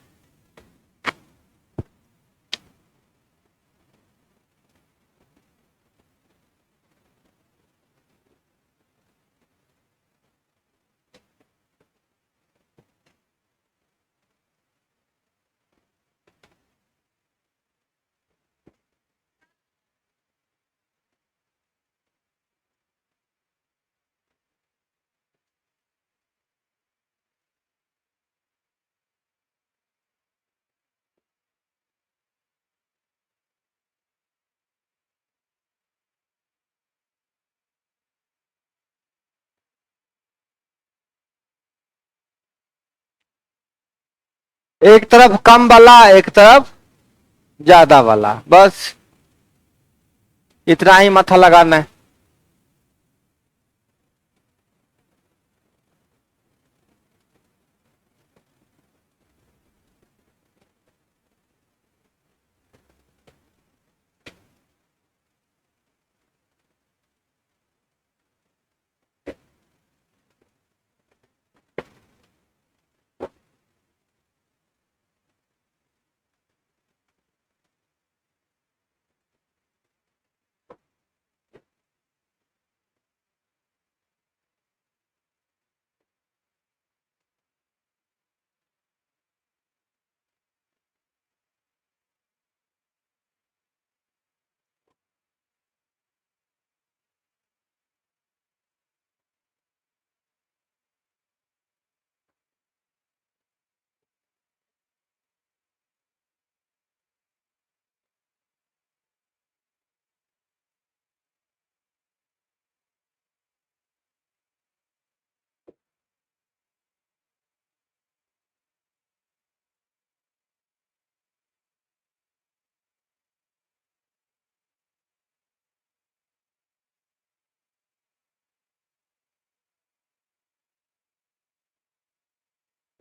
Speaker 1: एक तरफ कम वाला, एक तरफ ज्यादा वाला, बस इतना ही माथा लगाना है।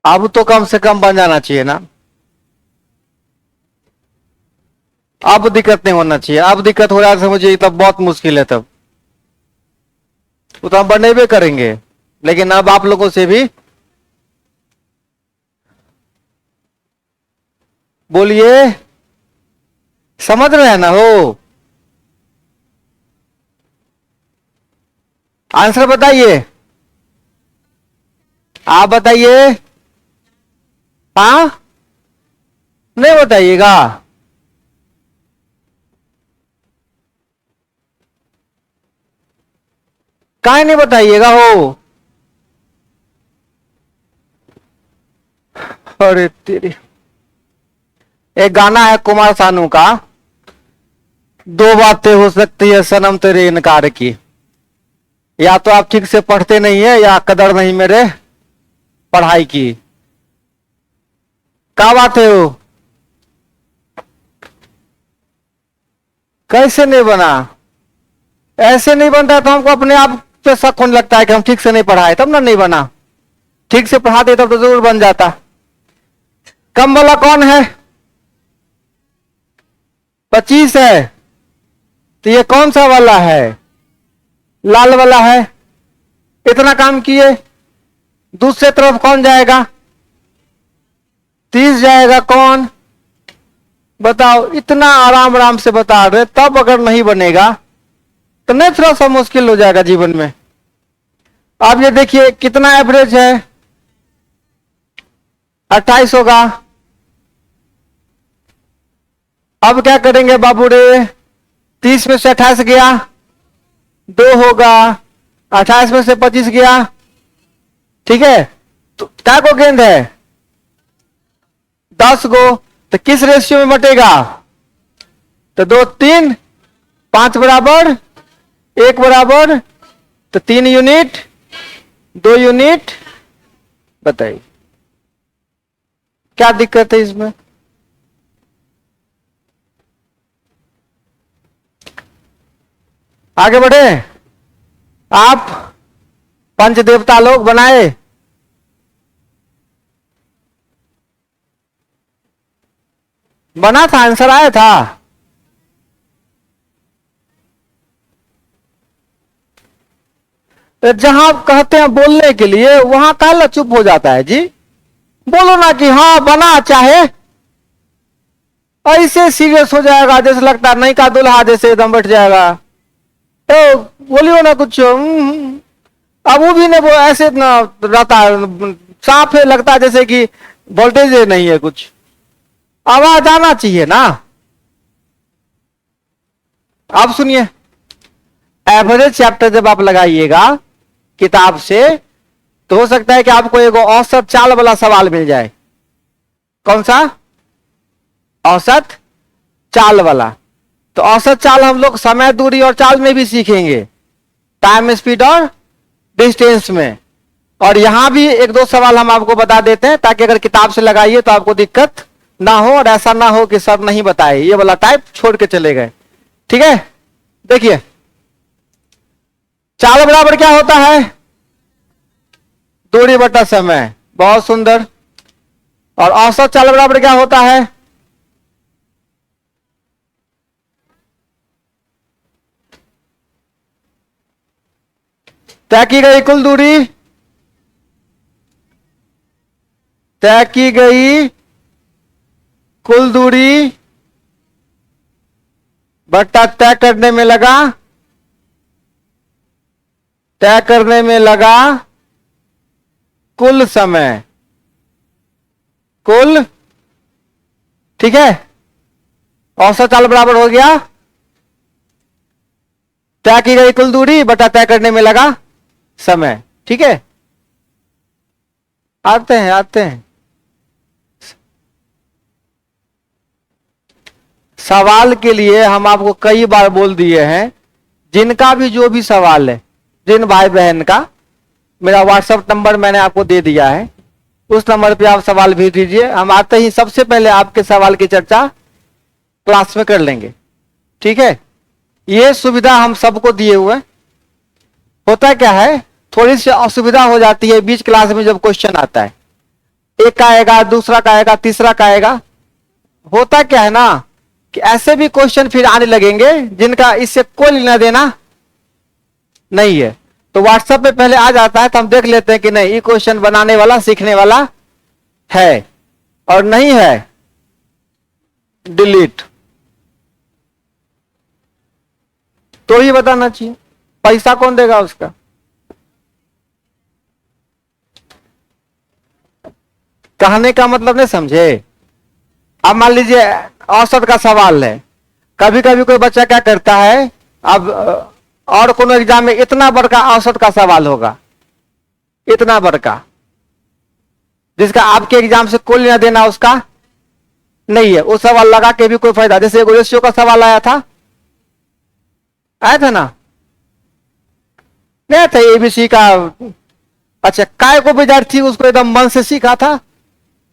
Speaker 1: अब तो कम से कम बन जाना चाहिए ना। अब दिक्कत नहीं होना चाहिए। अब दिक्कत हो रहा है मुझे, तब बहुत मुश्किल है। तब वो तो हम बनेबे करेंगे, लेकिन अब आप लोगों से भी बोलिए, समझ रहे हैं ना हो? आंसर बताइए, आप बताइए। हाँ, नहीं बताइएगा? काहे नहीं बताइएगा हो? अरे तेरी, एक गाना है कुमार सानू का, दो बातें हो सकती है सनम तेरे इनकार की। या तो आप ठीक से पढ़ते नहीं है, या कदर नहीं मेरे पढ़ाई की। क्या बात है वो? कैसे नहीं बना? ऐसे नहीं बनता तो हमको अपने आप पे शक होने लगता है कि हम ठीक से नहीं पढ़ाए, तब ना नहीं बना। ठीक से पढ़ाते तब तो जरूर बन जाता। कम वाला कौन है? 25 है। तो ये कौन सा वाला है? लाल वाला है। इतना काम किए, दूसरे तरफ कौन जाएगा? 30 जाएगा। कौन बताओ? इतना आराम आराम से बता रहे, तब अगर नहीं बनेगा तो नहीं थोड़ा सा मुश्किल हो जाएगा जीवन में। अब ये देखिए कितना एवरेज है, 28 होगा। अब क्या करेंगे बाबू रे? 30 में से 28 गया, 2 होगा। 28 में से 25 गया, ठीक है। तो क्या को गेंद है? 10 गो। तो किस रेशियो में बटेगा? तो 2 3, 5 बराबर 1 बराबर, तो 3 यूनिट 2 यूनिट। बताइए क्या दिक्कत है इसमें? आगे बढ़े। आप पंच देवता लोग बनाए, बना था, आंसर आया था। तो जहां कहते हैं बोलने के लिए, वहां काला चुप हो जाता है जी। बोलो ना कि हाँ बना, चाहे ऐसे सीरियस हो जाएगा जैसे लगता है नहीं का दुल्हा जैसे एकदम बैठ जाएगा। तो बोलियो ना कुछ। अब वो भी नहीं, वो ऐसे ना रहता है, साफ है, लगता है जैसे कि वोल्टेज नहीं है कुछ। आवाज आना चाहिए ना। आप सुनिए, एवरेज चैप्टर जब आप लगाइएगा किताब से, तो हो सकता है कि आपको एक औसत चाल वाला सवाल मिल जाए। कौन सा? औसत चाल वाला। तो औसत चाल हम लोग समय, दूरी और चाल में भी सीखेंगे, टाइम, स्पीड और डिस्टेंस में। और यहां भी एक दो सवाल हम आपको बता देते हैं, ताकि अगर किताब से लगाइए तो आपको दिक्कत ना हो, और ऐसा ना हो कि सर नहीं बताए, ये वाला टाइप छोड़ के चले गए। ठीक है, देखिए चाल बराबर क्या होता है? दूरी बटा समय। बहुत सुंदर। और औसत चाल बराबर क्या होता है? तय की गई कुल दूरी, तय की गई कुल दूरी बटा तय करने में लगा, तय करने में लगा कुल समय, कुल। ठीक है, औसत चाल बराबर हो गया तय की गई कुल दूरी बटा तय करने में लगा समय। ठीक है, आते हैं आते हैं। सवाल के लिए हम आपको कई बार बोल दिए हैं, जिनका भी जो भी सवाल है, जिन भाई बहन का, मेरा व्हाट्सएप नंबर मैंने आपको दे दिया है, उस नंबर पे आप सवाल भेज दीजिए। हम आते ही सबसे पहले आपके सवाल की चर्चा क्लास में कर लेंगे। ठीक है, ये सुविधा हम सबको दिए हुए। होता क्या है, थोड़ी सी असुविधा हो जाती है बीच क्लास में जब क्वेश्चन आता है। एक का आएगा, दूसरा का आएगा, तीसरा का आएगा। होता क्या है ना कि ऐसे भी क्वेश्चन फिर आने लगेंगे जिनका इससे कोई लेना देना नहीं है, तो व्हाट्सएप पे पहले आ जाता है तो हम देख लेते हैं कि नहीं ये क्वेश्चन बनाने वाला सीखने वाला है, और नहीं है डिलीट। तो ही बताना चाहिए, पैसा कौन देगा उसका। कहने का मतलब नहीं समझे। अब मान लीजिए औसत का सवाल है, कभी कभी कोई बच्चा क्या करता है, अब और कोनो एग्जाम में इतना बड़का औसत का सवाल होगा, इतना बड़का, जिसका आपके एग्जाम से कोई लेना देना उसका नहीं है, वो सवाल लगा के भी कोई फायदा। जैसे एक रेशियो का सवाल आया था ना, नहीं था एबीसी का। अच्छा, काय को विद्यार्थी उसको एकदम मन से सीखा था,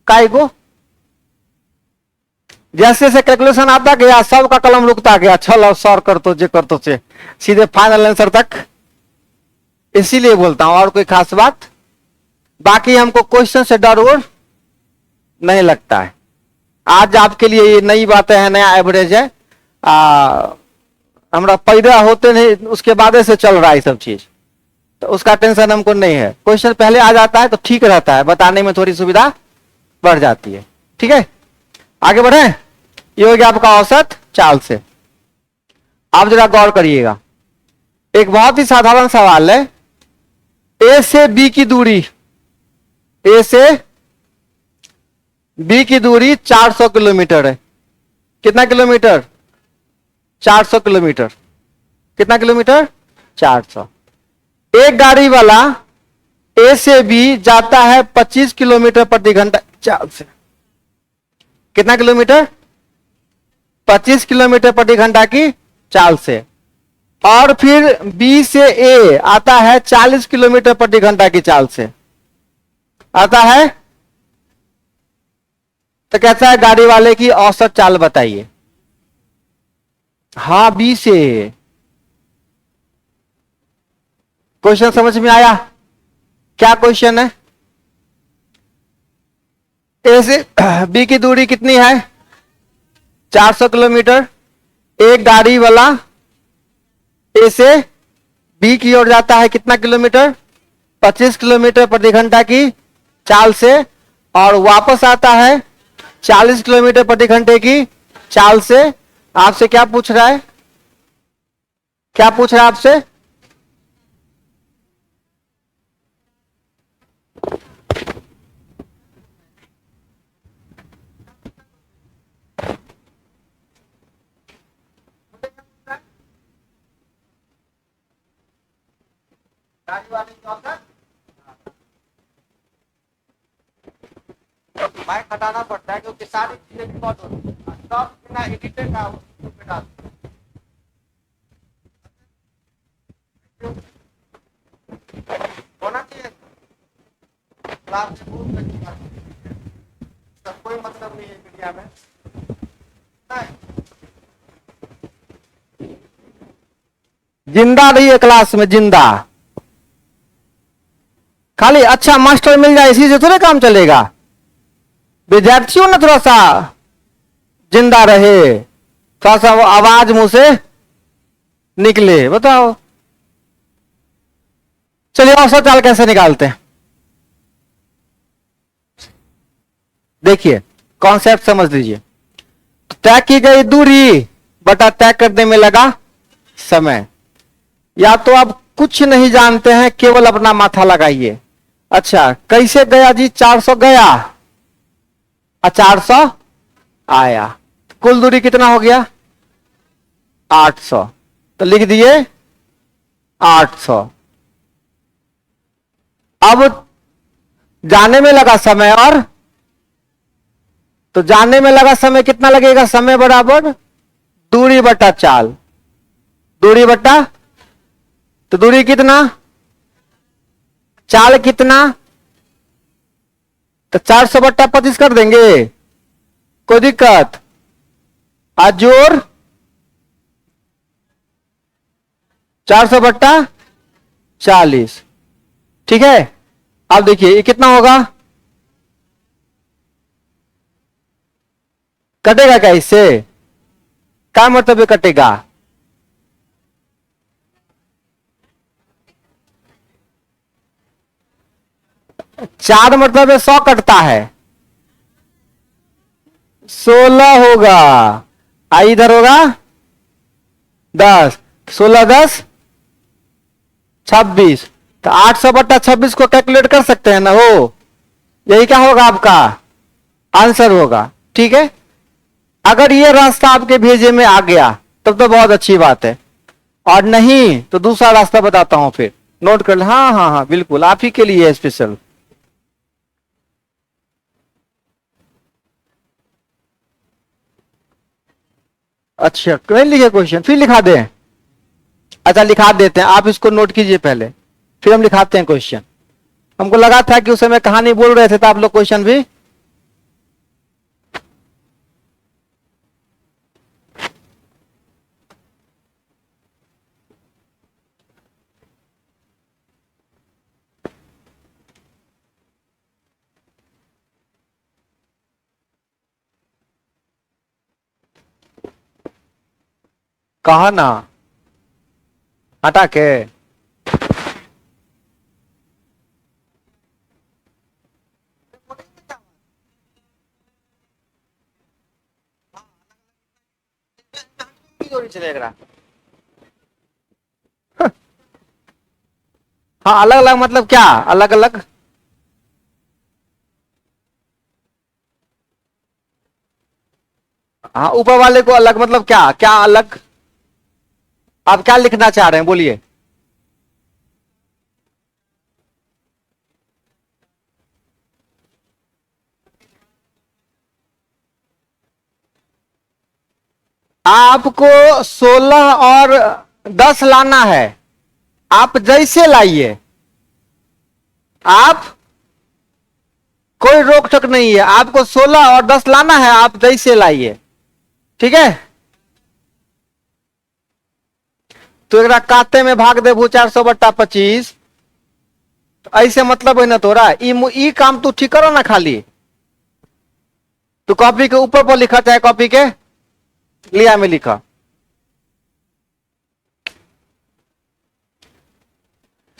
Speaker 1: काय को जैसे जैसे कैलकुलेशन आता गया सबका कलम रुकता गया, चलो सर कर तो जे कर तो से सीधे फाइनल आंसर तक। इसीलिए बोलता हूं, और कोई खास बात। बाकी हमको क्वेश्चन से डर और नहीं लगता है। आज आपके लिए ये नई बातें हैं, नया एवरेज है। हमारा पैदा होते नहीं उसके बाद से चल रहा है सब चीज, तो उसका टेंशन हमको नहीं है। क्वेश्चन पहले आ जाता है तो ठीक रहता है, बताने में थोड़ी सुविधा बढ़ जाती है। ठीक है, आगे बढ़े। ये हो गया आपका औसत चाल से। आप जरा गौर करिएगा, एक बहुत ही साधारण सवाल है। ए से बी की दूरी, ए से बी की दूरी 400 किलोमीटर है। कितना किलोमीटर? 400 किलोमीटर। कितना किलोमीटर? 400। एक गाड़ी वाला ए से बी जाता है 25 किलोमीटर प्रति घंटा चाल से। कितना किलोमीटर? 25 किलोमीटर प्रति घंटा की चाल से। और फिर बी से ए आता है 40 किलोमीटर प्रति घंटा की चाल से आता है। तो कहता है गाड़ी वाले की औसत चाल बताइए। हाँ, बी से। क्वेश्चन समझ में आया? क्या क्वेश्चन है? ए से बी की दूरी कितनी है? 400 किलोमीटर। एक गाड़ी वाला ए से बी की ओर जाता है कितना किलोमीटर? 25 किलोमीटर प्रति घंटा की चाल से, और वापस आता है 40 किलोमीटर प्रति घंटे की चाल से। आपसे क्या पूछ रहा है? क्या पूछ रहा है आपसे? गाड़ी वाले की औसत माइक हटाना पड़ता है क्योंकि सारी चीजें रिकॉर्ड होती है, सब बिना एडिटर का डाल होना चाहिए। क्लास में बहुत अच्छी बात है, सब कोई मतलब नहीं है मीडिया में। जिंदा रही है क्लास में, जिंदा। खाली अच्छा मास्टर मिल जाए इसी से थोड़े काम चलेगा। विद्यार्थियों ने थोड़ा सा जिंदा रहे, थोड़ा सा वो आवाज मुंह से निकले। बताओ, चलिए औसत चाल कैसे निकालते हैं? देखिए, कॉन्सेप्ट समझ लीजिए। तय की गई दूरी बटा तय करने में लगा समय। या तो आप कुछ नहीं जानते हैं, केवल अपना माथा लगाइए। अच्छा, कैसे गया जी? 400 गया और 400 आया, कुल दूरी कितना हो गया? 800। तो लिख दिए 800। अब जाने में लगा समय, और तो जाने में लगा समय कितना लगेगा? समय बराबर दूरी बटा चाल। दूरी बटा, तो दूरी कितना? चाल कितना? तो 400 बट्टा 25 कर देंगे, कोई दिक्कत? आज जोर 400 बट्टा 40। ठीक है, अब देखिए ये कितना होगा? कटेगा क्या इससे? क्या मतलब है कटेगा? चार मतलब है 100 कटता है, 16 होगा। आई इधर होगा 10, 16 10 26। तो 800/26 को कैलकुलेट कर सकते हैं ना वो, यही क्या होगा आपका आंसर होगा। ठीक है, अगर ये रास्ता आपके भेजे में आ गया तब तो बहुत अच्छी बात है, और नहीं तो दूसरा रास्ता बताता हूं फिर, नोट कर ले। हाँ हाँ हाँ बिल्कुल, आप ही के लिए है स्पेशल। अच्छा नहीं लिखे क्वेश्चन, फिर लिखा दें? अच्छा लिखा देते हैं, आप इसको नोट कीजिए पहले, फिर हम लिखाते हैं क्वेश्चन। हमको लगा था कि उस समय कहानी बोल रहे थे तो आप लोग क्वेश्चन भी। कहा ना हटा के। चलेगा। हाँ अलग अलग मतलब क्या, अलग अलग? हाँ ऊपर वाले को अलग मतलब क्या, क्या अलग? आप क्या लिखना चाह रहे हैं बोलिए? आपको 16 और 10 लाना है, आप जैसे लाइए, आप कोई रोक टोक नहीं है, आपको 16 और 10 लाना है, आप जैसे लाइए। ठीक है, तो एक काते में भाग देबू 400/25, ऐसे मतलब है ना तोरा ई काम तू ठीक करो ना खाली। तू कॉपी के ऊपर पर लिखा चाहे कॉपी के लिया में लिखा।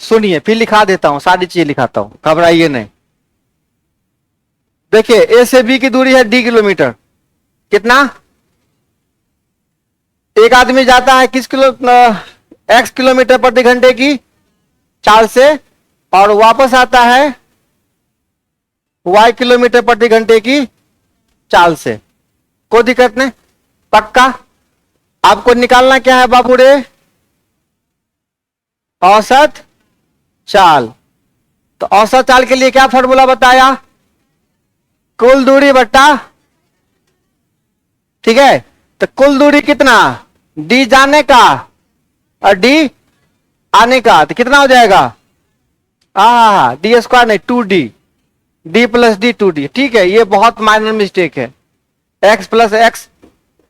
Speaker 1: सुनिए फिर लिखा देता हूं, सारी चीजें लिखाता हूं, घबराइए नहीं। देखिए ए से बी की दूरी है d किलोमीटर, कितना? एक आदमी जाता है किस x किलोमीटर प्रति घंटे की चाल से, और वापस आता है y किलोमीटर प्रति घंटे की चाल से। कोई दिक्कत नहीं, पक्का। आपको निकालना क्या है बाबू रे? औसत चाल। तो औसत चाल के लिए क्या फॉर्मूला बताया? कुल दूरी बट्टा, ठीक है। तो कुल दूरी कितना? d जाने का और d आने का, तो कितना हो जाएगा? d² नहीं 2d, d + d 2d। ठीक है, ये बहुत माइनर मिस्टेक है। x + x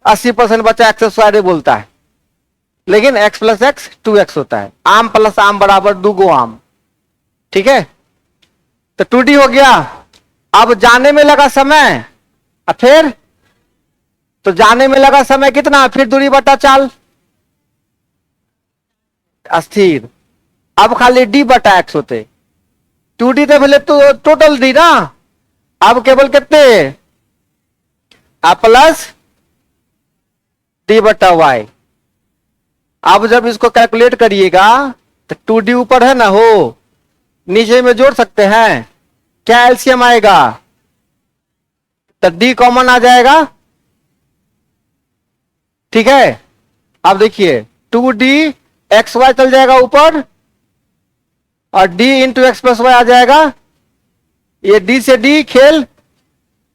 Speaker 1: 80% बच्चा x² बोलता है, लेकिन x + x 2x होता है। आम प्लस आम बराबर 2 गो आम। ठीक है, तो 2d हो गया। अब जाने में लगा समय, फिर तो जाने में लगा समय कितना, फिर दूरी बटा चाल अस्थिर। अब खाली d/x होते, 2d तो पहले तो टोटल दी ना, अब केवल कितने प्लस d/y। अब जब इसको कैलकुलेट करिएगा तो 2d ऊपर है ना हो, नीचे में जोड़ सकते हैं, क्या एलसीएम आएगा? तो d कॉमन आ जाएगा। ठीक है, अब देखिए 2d xy चल जाएगा ऊपर, और d into X plus Y आ जाएगा। ये d से d खेल,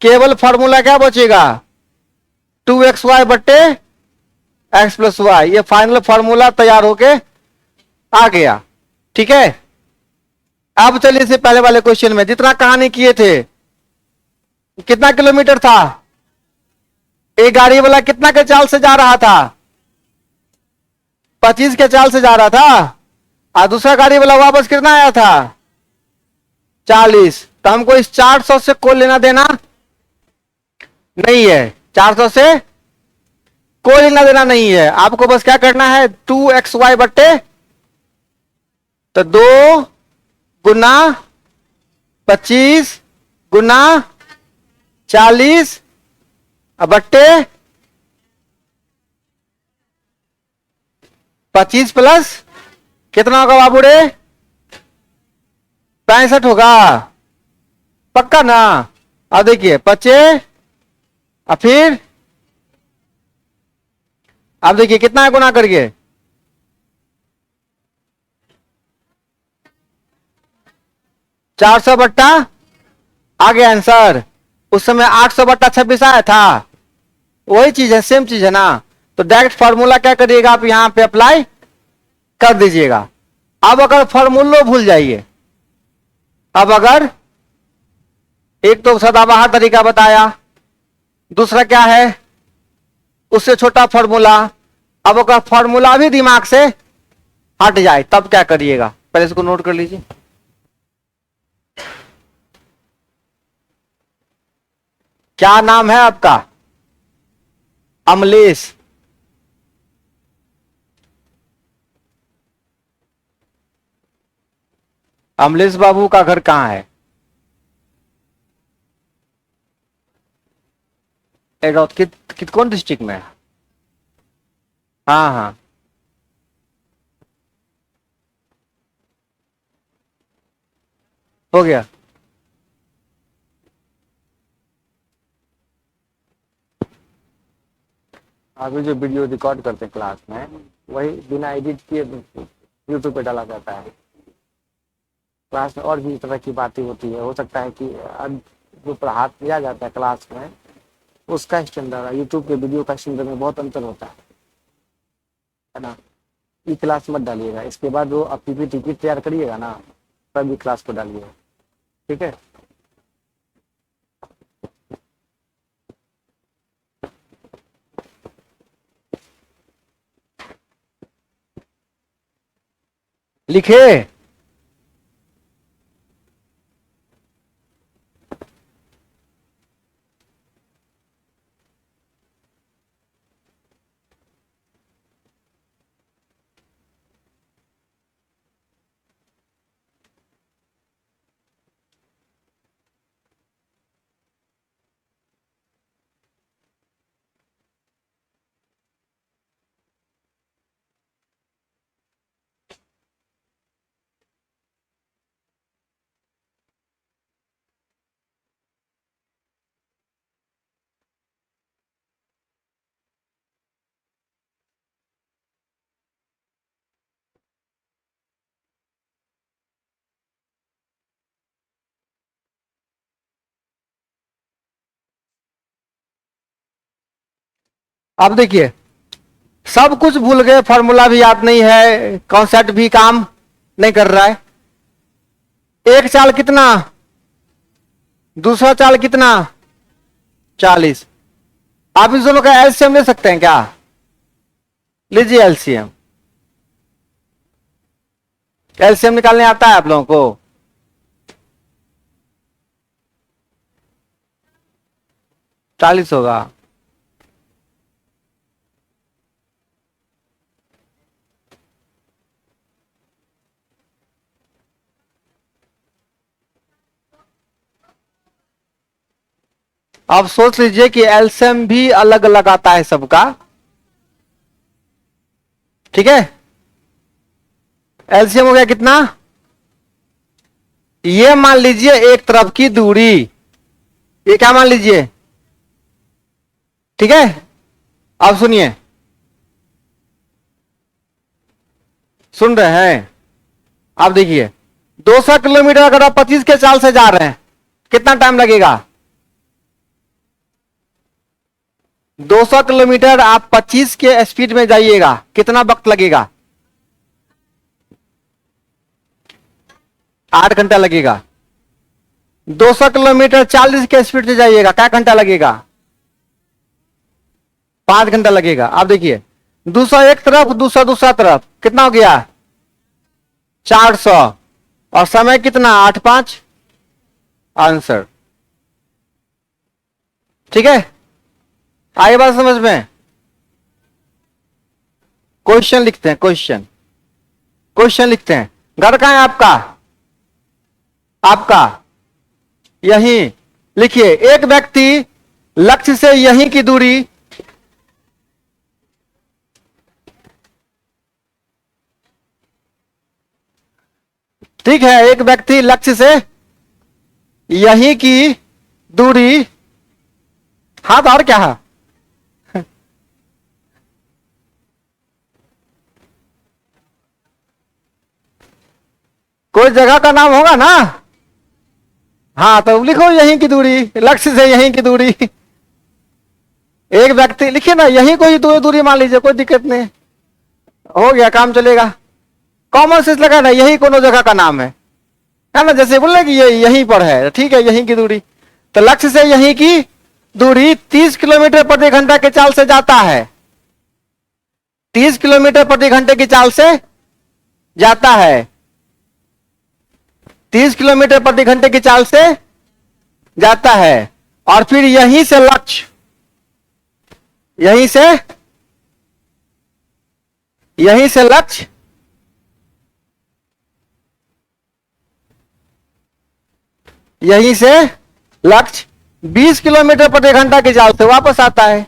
Speaker 1: केवल फॉर्मूला क्या बचेगा? 2xy बट्टे x + y। ये फाइनल फॉर्मूला तैयार होके आ गया। ठीक है, अब चलिए से पहले वाले क्वेश्चन में, जितना कहानी किए थे, कितना किलोमीटर था? एक गाड़ी वाला कितना के चाल से जा रहा था? 25 के चाल से जा रहा था, और दूसरा गाड़ी वाला वापस कितना आया था? 40। तो हमको इस 400 से कोई लेना देना नहीं है, 400 से कोई लेना देना नहीं है, आपको बस क्या करना है 2xy बट्टे तो 2 गुना 25 गुना 40 बट्टे 25 प्लस कितना होगा बाबूड़े 65 होगा, पक्का ना। अब देखिए 25 और फिर अब देखिए कितना है गुना करके 400 बट्टा आ गया आंसर। उस समय 800 बट्टा 26 आया था, वही चीज है, सेम चीज है ना। तो डायरेक्ट फॉर्मूला क्या करिएगा आप यहां पे अप्लाई कर दीजिएगा। अब अगर फॉर्मूलो भूल जाइए, अब अगर एक तो सदाबहार तरीका बताया, दूसरा क्या है उससे छोटा फॉर्मूला। अब अगर फॉर्मूला भी दिमाग से हट जाए तब क्या करिएगा, पहले इसको नोट कर लीजिए। क्या नाम है आपका? अमलेश। अमलेश बाबू का घर कहां है? कौन डिस्ट्रिक्ट में है? हाँ हाँ, हो गया। अभी जो वीडियो रिकॉर्ड करते हैं क्लास में, वही बिना एडिट किए यूट्यूब पे डाला जाता है। क्लास में और भी इस तरह की बातें होती है, हो सकता है कि जो पढ़ा दिया जाता है क्लास में उसका स्टैंडर्ड यूट्यूब के वीडियो का स्टैंडर्ड में बहुत अंतर होता है ना। ई क्लास मत डालिएगा, इसके बाद जो आप पीपीटी तैयार करिएगा ना तब ई क्लास को डालिएगा, ठीक है। लिखे अब देखिए सब कुछ भूल गए, फॉर्मूला भी याद नहीं है, कॉन्सेप्ट भी काम नहीं कर रहा है। एक चाल कितना, दूसरा चाल कितना 40। आप इन दोनों का एलसीएम ले सकते हैं क्या? लीजिए एलसीएम। एलसीएम निकालने आता है आप लोगों को? चालीस होगा। आप सोच लीजिए कि एलसीएम भी अलग अलग आता है सबका, ठीक है। एलसीएम हो गया कितना, ये मान लीजिए एक तरफ की दूरी, ये क्या मान लीजिए, ठीक है। अब सुनिए, सुन रहे हैं? आप देखिए 200 किलोमीटर अगर आप 25 के चाल से जा रहे हैं कितना टाइम लगेगा? 200 किलोमीटर आप 25 के स्पीड में जाइएगा कितना वक्त लगेगा? 8 घंटा लगेगा। 200 किलोमीटर 40 के स्पीड से जाइएगा क्या घंटा लगेगा? 5 घंटा लगेगा। आप देखिए 200 एक तरफ, 200 दूसरा तरफ, कितना हो गया 400, और समय कितना 8-5 आंसर, ठीक है। आगे बात समझ में? क्वेश्चन लिखते हैं, क्वेश्चन क्वेश्चन लिखते हैं। घर कहाँ है आपका? आपका यहीं। लिखिए, एक व्यक्ति लक्ष्य से यहीं की दूरी ठीक है, एक व्यक्ति लक्ष्य से यहीं की दूरी, हाथ और क्या है? कोई जगह का नाम होगा ना? हाँ, तो लिखो यहीं की दूरी, लक्ष्य से यहीं की दूरी। एक व्यक्ति लिखिए ना, यहीं कोई दूरी मान लीजिए, कोई दिक्कत नहीं, हो गया, काम चलेगा। कॉमन सेंस लगा ना, यही कोनो जगह का नाम है ना? जैसे बोले कि ये यहीं पर है, ठीक है, यहीं की दूरी। तो लक्ष्य से यहीं की दूरी 30 किलोमीटर प्रति घंटा के चाल से जाता है। 30 किलोमीटर प्रति घंटे की चाल से जाता है। 30 किलोमीटर प्रति घंटे की चाल से जाता है। और फिर यहीं से लक्ष्य, यहीं से लक्ष्य यहीं से लक्ष्य 20 किलोमीटर प्रति घंटा की चाल से वापस आता है।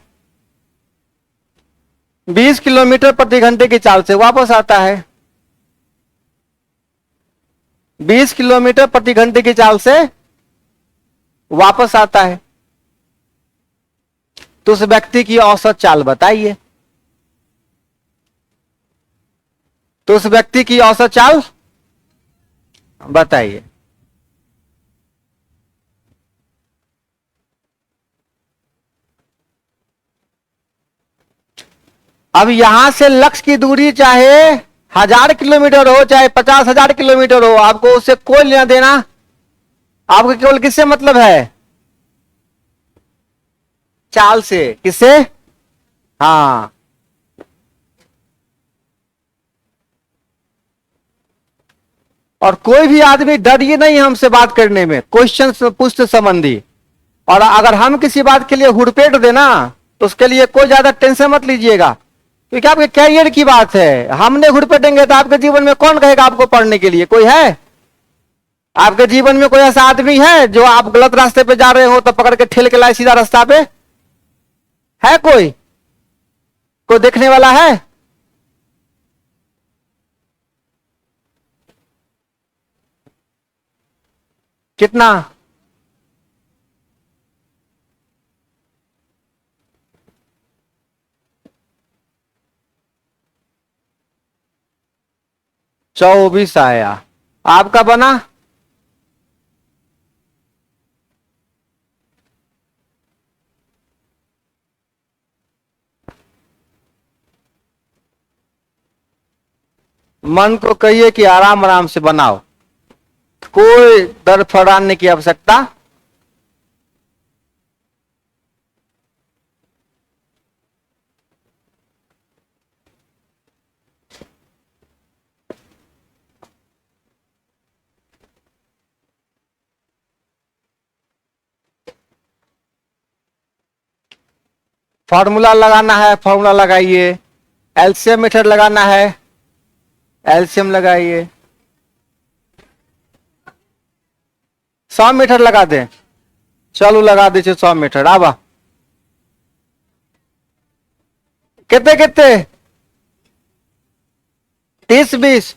Speaker 1: 20 किलोमीटर प्रति घंटे की चाल से वापस आता है। 20 किलोमीटर प्रति घंटे की चाल से वापस आता है। तो उस व्यक्ति की औसत चाल बताइए। तो उस व्यक्ति की औसत चाल बताइए। अब यहां से लक्ष्य की दूरी चाहे 1000 किलोमीटर हो, चाहे 50,000 किलोमीटर हो, आपको उससे कोई लेना देना, आपको केवल किससे मतलब है? चाल से। किससे? हाँ। और कोई भी आदमी डरिए नहीं हमसे बात करने में, क्वेश्चन पूछते संबंधी। और अगर हम किसी बात के लिए हुड़पेट देना, तो उसके लिए कोई ज्यादा टेंशन मत लीजिएगा, क्योंकि आपके कैरियर की बात है। हमने हुड़पेटेंगे तो आपके जीवन में कौन कहेगा आपको पढ़ने के लिए? कोई है? आपके जीवन में कोई ऐसा आदमी है जो आप गलत रास्ते पे जा रहे हो तो पकड़ के ठेल के लाए सीधा रास्ता पे? है कोई? कोई देखने वाला है? कितना? चौबीस आया। आपका बना? मन को कहिए कि आराम आराम से बनाओ, कोई दर फड़ाने की आवश्यकता। फॉर्मूला लगाना है, फॉर्मूला लगाइए। एलसीएम मेथड लगाना है, एलसीएम लगाइए। 100 मीटर लगा दें? चलो लगा दीजिए 100 मीटर। आबा कितने कितने? 30 20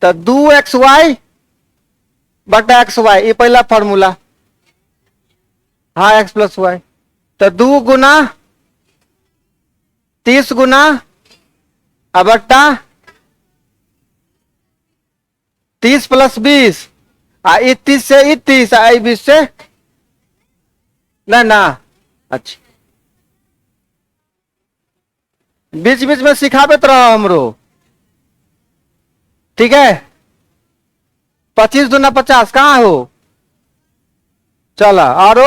Speaker 1: तो 2xy बटा xy, ये पहला फॉर्मूला। हाँ, x प्लस वाई तो 2 गुना 30 गुना बट्टा 30 प्लस 20, 30 से 30, 20 से ना। अच्छा, बीच बीच में सिखाबे तो रहो हमरो, ठीक है। 25 दूना 50, कहाँ हो? चला, और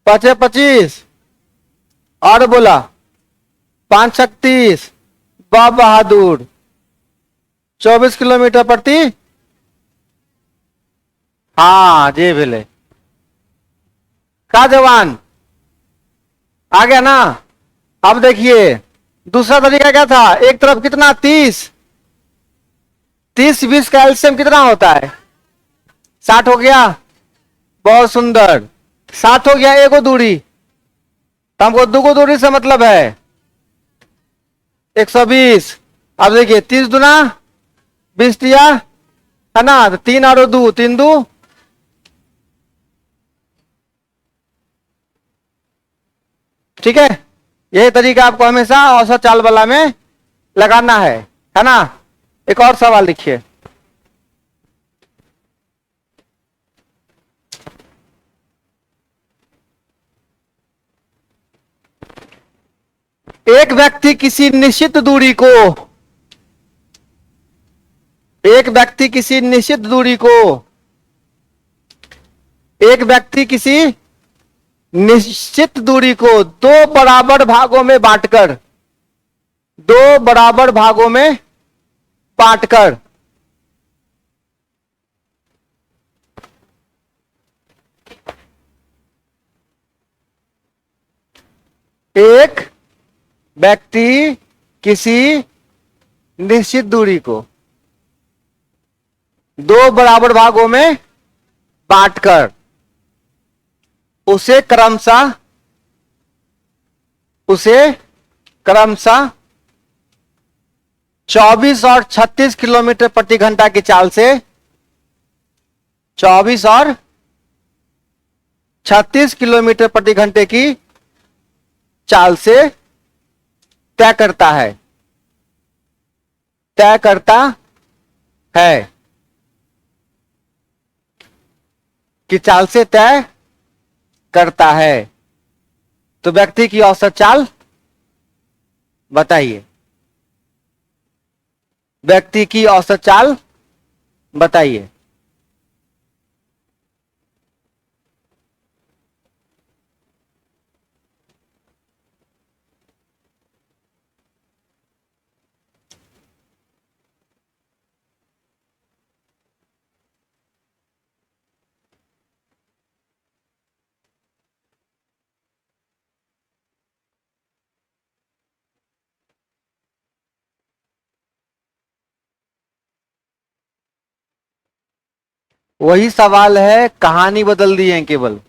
Speaker 1: 25 और बोला 5 36, बाबा बहादुर 24 किलोमीटर प्रति। हाँ जे भेले का जवान। आ गया ना। अब देखिए दूसरा तरीका क्या था, एक तरफ कितना 30, 30 20 का एलसीएम कितना होता है 60 हो गया। बहुत सुंदर, 60 हो गया एगो दूरी, तो हमको दुगो दूरी से मतलब है 120। अब देखिए 30 दूना 20 दिया है ना, तो 3 और 2 3 2, ठीक है। यही तरीका आपको हमेशा औसत चाल वाला में लगाना है ना। एक और सवाल लिखिए। एक व्यक्ति किसी निश्चित दूरी को, एक व्यक्ति किसी निश्चित दूरी को, एक व्यक्ति किसी निश्चित दूरी को दो बराबर भागों में बांटकर, दो बराबर भागों में बांटकर एक व्यक्ति किसी निश्चित दूरी को दो बराबर भागों में बांटकर उसे क्रमशः 24 और 36 किलोमीटर प्रति घंटा की चाल से, 24 और 36 किलोमीटर प्रति घंटे की चाल से तय करता है, तय करता है कि चाल से तय करता है। तो व्यक्ति की औसत चाल बताइए, व्यक्ति की औसत चाल बताइए। वही सवाल है, कहानी बदल दी है केवल।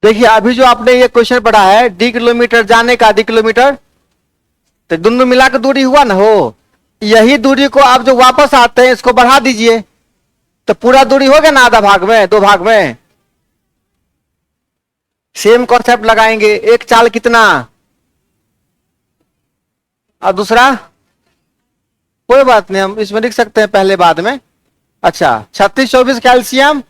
Speaker 1: देखिए अभी जो आपने ये क्वेश्चन पढ़ा है, डी किलोमीटर जाने का, डी किलोमीटर, तो दोनों मिलाकर दूरी हुआ ना हो। यही दूरी को आप जो वापस आते हैं इसको बढ़ा दीजिए, तो पूरा दूरी हो गया ना, आधा भाग में, दो भाग में। सेम कॉन्सेप्ट लगाएंगे, एक चाल कितना और दूसरा, कोई बात नहीं, हम इसमें लिख सकते हैं पहले बाद में। अच्छा 36 24 कैल्शियम,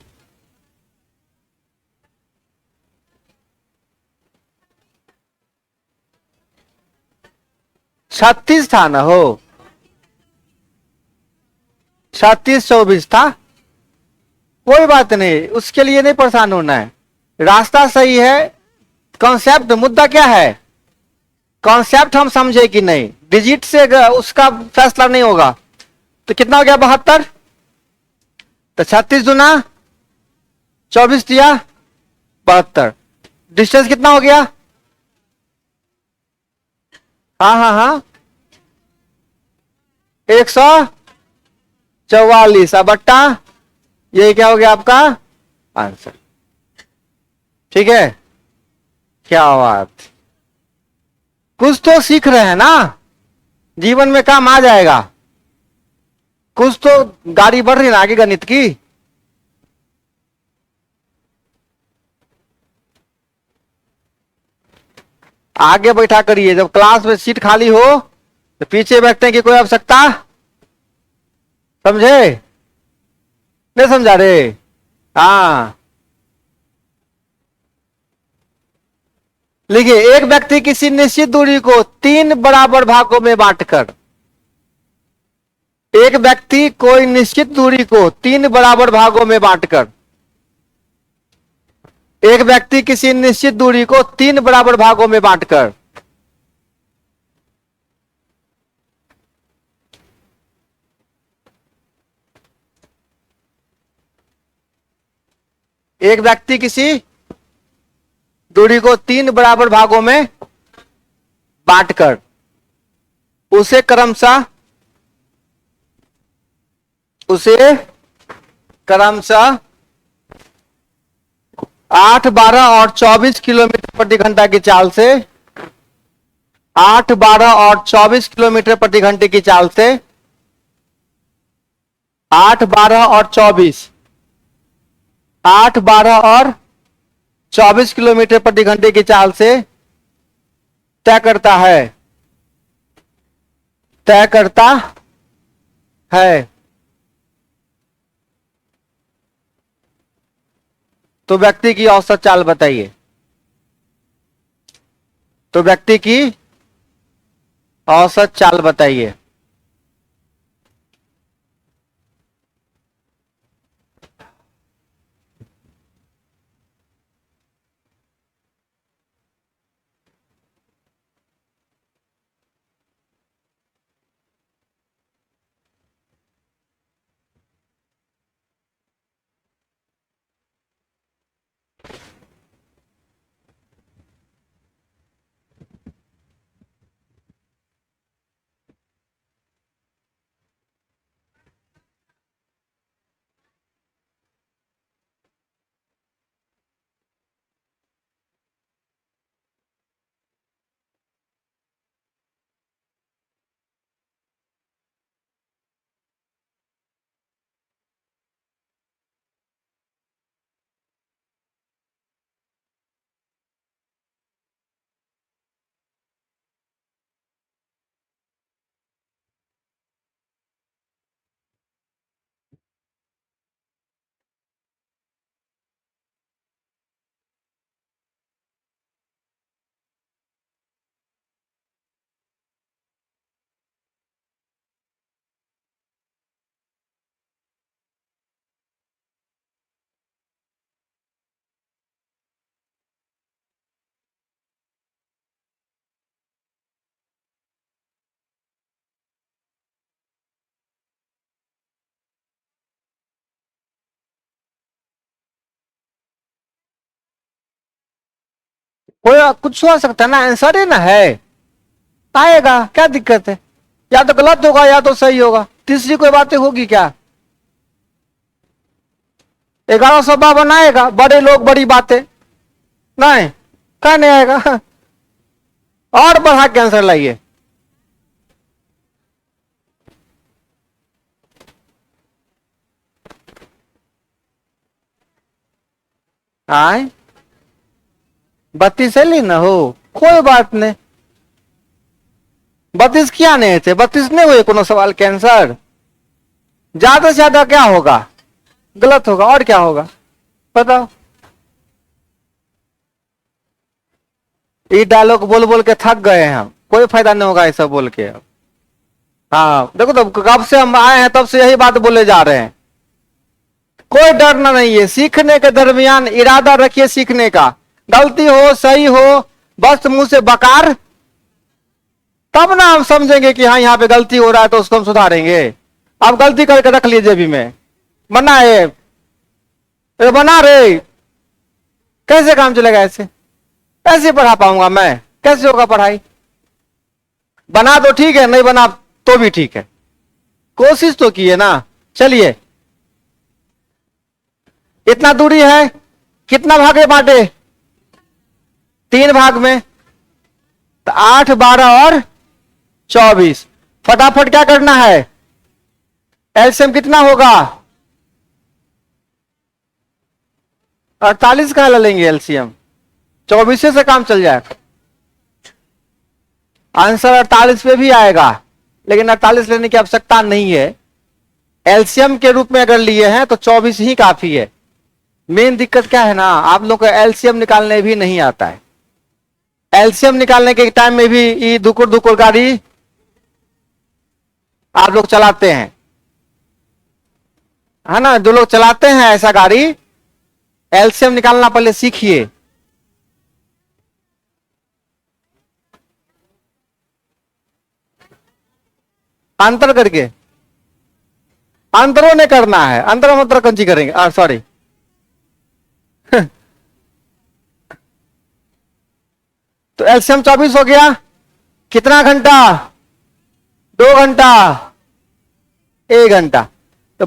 Speaker 1: 36 था ना हो, 36 24 था, कोई बात नहीं, उसके लिए नहीं परेशान होना है, रास्ता सही है। कॉन्सेप्ट, मुद्दा क्या है, कॉन्सेप्ट हम समझे कि नहीं, डिजिट से उसका फैसला नहीं होगा। तो कितना हो गया 72, तो 36 दूना 24 दिया 72, डिस्टेंस कितना हो गया, हाँ हाँ हाँ 144 बट्टा, ये क्या हो गया आपका आंसर, ठीक है। क्या बात, कुछ तो सीख रहे हैं ना, जीवन में काम आ जाएगा। कुछ तो गाड़ी बढ़ रही है ना आगे गणित की। आगे बैठा करिए, जब क्लास में सीट खाली हो तो पीछे बैठने की कोई आवश्यकता, समझे? नहीं समझा रे? हाँ, लिखिए, एक व्यक्ति किसी निश्चित दूरी को 3 बराबर भागों में बांटकर, एक व्यक्ति कोई निश्चित दूरी को 3 बराबर भागों में बांटकर, एक व्यक्ति किसी निश्चित दूरी को 3 बराबर भागों में बांटकर एक व्यक्ति किसी दूरी को 3 बराबर भागों में बांटकर उसे क्रमशः 8, 12 और 24 किलोमीटर प्रति घंटा की चाल से 8, 12 और 24 किलोमीटर प्रति घंटे की चाल से 8, 12 और 24 8, 12 और 24 किलोमीटर प्रति घंटे की चाल से तय करता है। तो व्यक्ति की औसत चाल बताइए। तो व्यक्ति की औसत चाल बताइए। कोई कुछ हो सकता है ना, आंसर है ना, है आएगा, क्या दिक्कत है? या तो गलत होगा या तो सही होगा, तीसरी कोई बातें होगी क्या? 1152 आएगा, बड़े लोग बड़ी बातें, नहीं क्या नहीं आएगा? और बढ़ा के आंसर लाइए। आए 32 ली ना हो, कोई बात नहीं। 32 क्या नहीं थे? 32 नहीं हुए कोनो सवाल के आंसर? ज्यादा से ज्यादा क्या होगा? गलत होगा, और क्या होगा बताओ? ये डायलॉग बोल बोल के थक गए हैं हम, कोई फायदा नहीं होगा ऐसा बोल के अब। हाँ देखो, तो कब से हम आए हैं तब से यही बात बोले जा रहे हैं। कोई डरना नहीं है, सीखने के दरमियान इरादा रखिए सीखने का। गलती हो सही हो, बस मुंह से बकार, तब ना हम समझेंगे कि हाँ यहाँ पे गलती हो रहा है तो उसको हम सुधारेंगे। आप गलती करके रख लीजिए जेबी में, बना है बना रे, कैसे काम चलेगा ऐसे? कैसे पढ़ा पाऊंगा मैं? कैसे होगा पढ़ाई? बना तो ठीक है, नहीं बना तो भी ठीक है, कोशिश तो की है ना। चलिए, इतना दूरी है, कितना भागे बांटे? 3 भाग में, तो 8, 12 और 24। फटाफट क्या करना है, एलसीएम कितना होगा, 48 का लेंगे एलसीएम, 24 से काम चल जाएगा। आंसर 48 पे भी आएगा, लेकिन 48 लेने की आवश्यकता नहीं है। एलसीएम के रूप में अगर लिए हैं तो 24 ही काफी है। मेन दिक्कत क्या है ना, आप लोग को एलसीएम निकालने भी नहीं आता है। एलसीएम निकालने के टाइम में भी ये दुकुर दुकुर गाड़ी आप लोग चलाते हैं, है ना। जो लोग चलाते हैं ऐसा गाड़ी, एलसीएम निकालना पहले सीखिए। अंतर करके, अंतरों ने करना है, अंतर मंत्र कंची करेंगे, सॉरी तो एलसीएम 24 हो गया, कितना घंटा, 2 घंटा, 1 घंटा, तो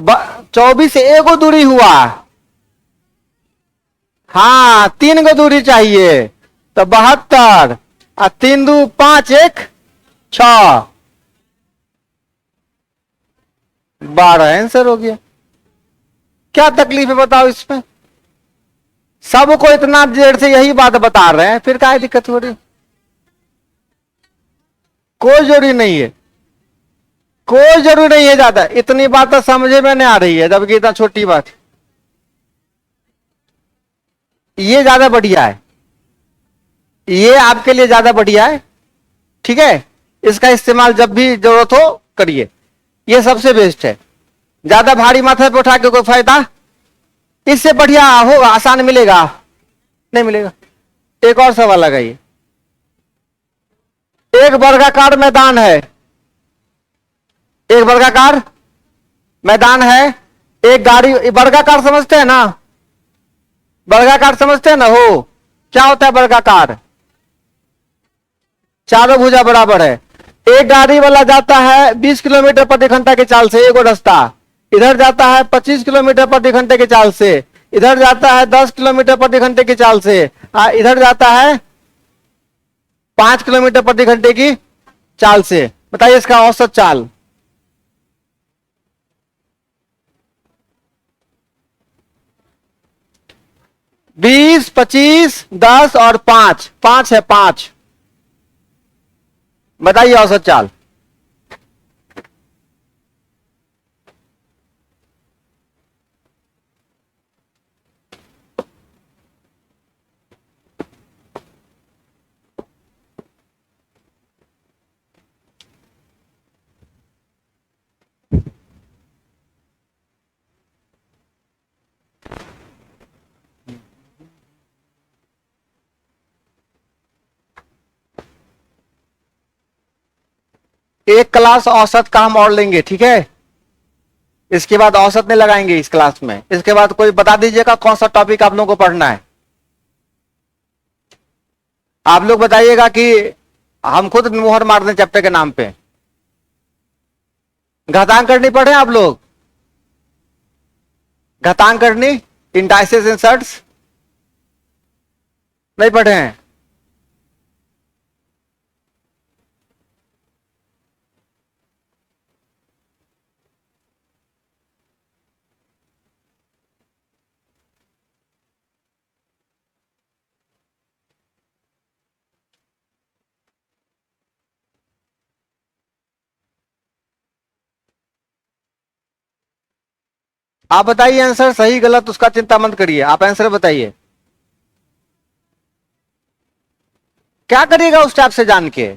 Speaker 1: 24 से 1 दूरी हुआ, हाँ 3 गो दूरी चाहिए, तो 72 और 3 2 5 1 6, 12 आंसर हो गया। क्या तकलीफ है बताओ इसमें, सबको इतना देर से यही बात बता रहे हैं, फिर क्या दिक्कत हो रही, कोई जरूरी नहीं है, कोई जरूरी नहीं है ज्यादा, इतनी बात तो समझे में नहीं आ रही है, जबकि इतना छोटी बात, ये ज्यादा बढ़िया है, ये आपके लिए ज्यादा बढ़िया है, ठीक है। इसका इस्तेमाल जब भी जरूरत हो करिए, ये सबसे बेस्ट है। ज्यादा भारी माथे पे उठा के कोई फायदा, इससे बढ़िया होगा, आसान मिलेगा नहीं मिलेगा। एक और सवाल लगाइए, एक वर्गाकार मैदान है, एक वर्गाकार मैदान है, एक गाड़ी, वर्गाकार समझते हैं ना, वर्गाकार समझते हैं ना, हो क्या होता है वर्गाकार, चारों भुजा बराबर है। एक गाड़ी वाला जाता है 20 किलोमीटर प्रति घंटा के चाल से, एक रास्ता, इधर जाता है 25 किलोमीटर प्रति घंटे के चाल से, इधर जाता है 10 किलोमीटर प्रति घंटे की चाल से, इधर जाता है 5 किलोमीटर प्रति घंटे की चाल से। बताइए इसका औसत चाल, बीस, 25, 10 और 5, 5 है 5, बताइए औसत चाल। एक क्लास औसत का हम और लेंगे, ठीक है। इसके बाद औसत नहीं लगाएंगे इस क्लास में। इसके बाद कोई बता दीजिएगा कौन सा टॉपिक आप लोगों को पढ़ना है। आप लोग बताइएगा कि हम खुद मुहर मार दें चैप्टर के नाम पे। घातांक करनी पढ़े आप लोग, घातांक करनी, इंडाइसेस इंसर्ट्स नहीं पढ़े हैं। आप बताइए आंसर, सही गलत उसका चिंता मत करिए, आप आंसर बताइए। क्या करिएगा उस टाइप से जान के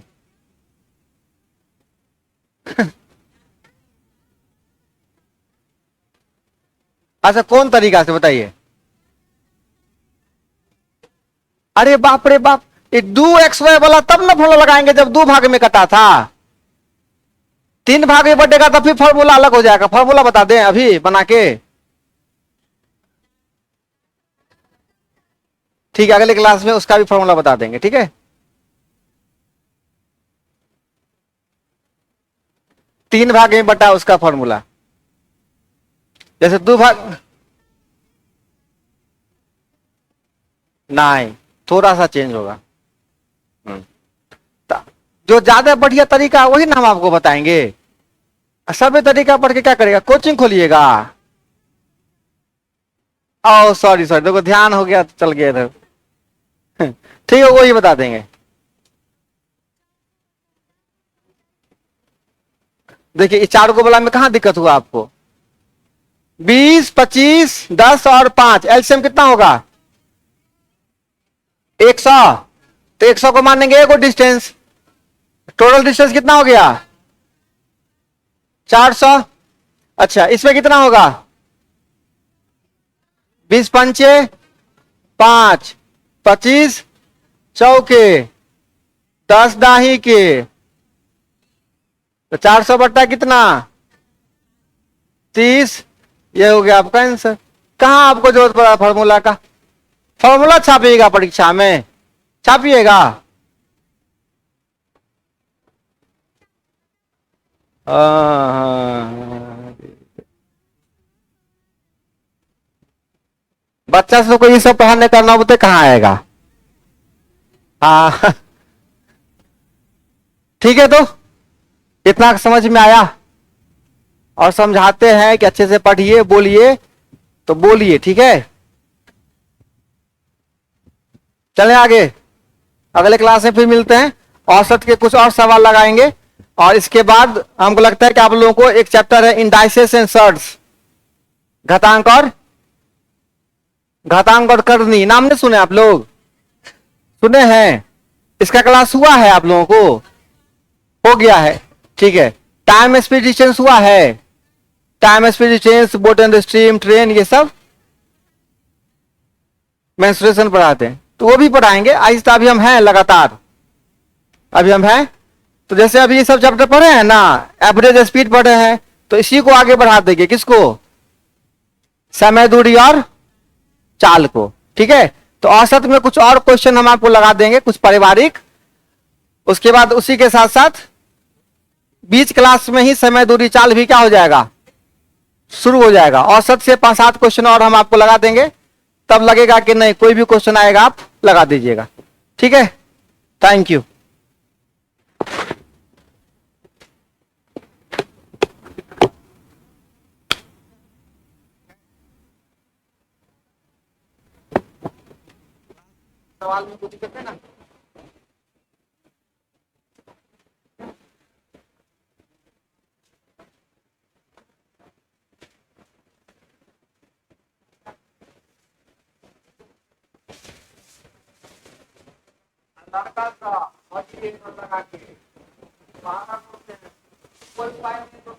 Speaker 1: अच्छा कौन तरीका से बताइए। अरे बाप रे बाप, ये 2xy वाला तब ना फॉर्मूला लगाएंगे जब 2 भाग में कटा था। 3 भाग में बटेगा तो फिर फॉर्मूला अलग हो जाएगा। फॉर्मूला बता दें अभी बना के, ठीक है, अगले क्लास में उसका भी फॉर्मूला बता देंगे, ठीक है। 3 भाग में बटा उसका फॉर्मूला, जैसे 2 भाग, नहीं थोड़ा सा चेंज होगा। जो ज्यादा बढ़िया तरीका है वही ना हम आपको बताएंगे। सभी तरीका पढ़ के क्या करेगा, कोचिंग खोलिएगा। ओ सॉरी सॉरी, देखो ध्यान हो गया तो चल गया इधर। ठीक है, वही बता देंगे। देखिए इस चार को बोला में कहां दिक्कत हुआ आपको। 20, 25, 10 और 5 एलसीएम कितना होगा 100। तो 100 को मानेंगे एक और डिस्टेंस, टोटल डिस्टेंस कितना हो गया 400। अच्छा इसमें कितना होगा 20 पंचे 5, 25 चौके 10 दाही के, तो 400 बट्टा कितना 30। ये हो गया आपका आंसर। कहां आपको जरूरत पड़ा फॉर्मूला का, फॉर्मूला छापिएगा परीक्षा में, छापिएगा। बच्चा से कोई ये सब पढ़ाने का नौबते कहाँ आएगा। हाँ ठीक है, तो इतना समझ में आया। और समझाते हैं कि अच्छे से पढ़िए, बोलिए तो बोलिए, ठीक है। चलें आगे, अगले क्लास में फिर मिलते हैं। औसत के कुछ और सवाल लगाएंगे और इसके बाद हमको लगता है कि आप लोगों को एक चैप्टर है इंडाइसेस एंड सर्ट्स, घातांक और करनी, नाम नहीं सुने आप लोग, सुने हैं। इसका क्लास हुआ है आप लोगों को, हो गया है, ठीक है। टाइम स्पीड डिस्टेंस हुआ है, time speed distance, boat and stream, train, ये सब मेंस्ट्रुएशन पढ़ाते हैं, तो वो भी पढ़ाएंगे आहिस्ता। अभी हम हैं लगातार, अभी हम हैं। तो जैसे अभी ये सब चैप्टर पढ़े हैं ना, एवरेज स्पीड पढ़े हैं, तो इसी को आगे बढ़ा देंगे, किसको, समय, दूरी और चाल को, ठीक है। तो औसत में कुछ और क्वेश्चन हम आपको लगा देंगे, कुछ पारिवारिक। उसके बाद उसी के साथ साथ बीच क्लास में ही समय, दूरी, चाल भी क्या हो जाएगा, शुरू हो जाएगा। औसत से 5-7 क्वेश्चन और हम आपको लगा देंगे, तब लगेगा कि नहीं कोई भी क्वेश्चन आएगा आप लगा दीजिएगा, ठीक है। Thank you. सवाल में कुछ करते ना। लड़का का लगा के कोई उपाय नहीं तो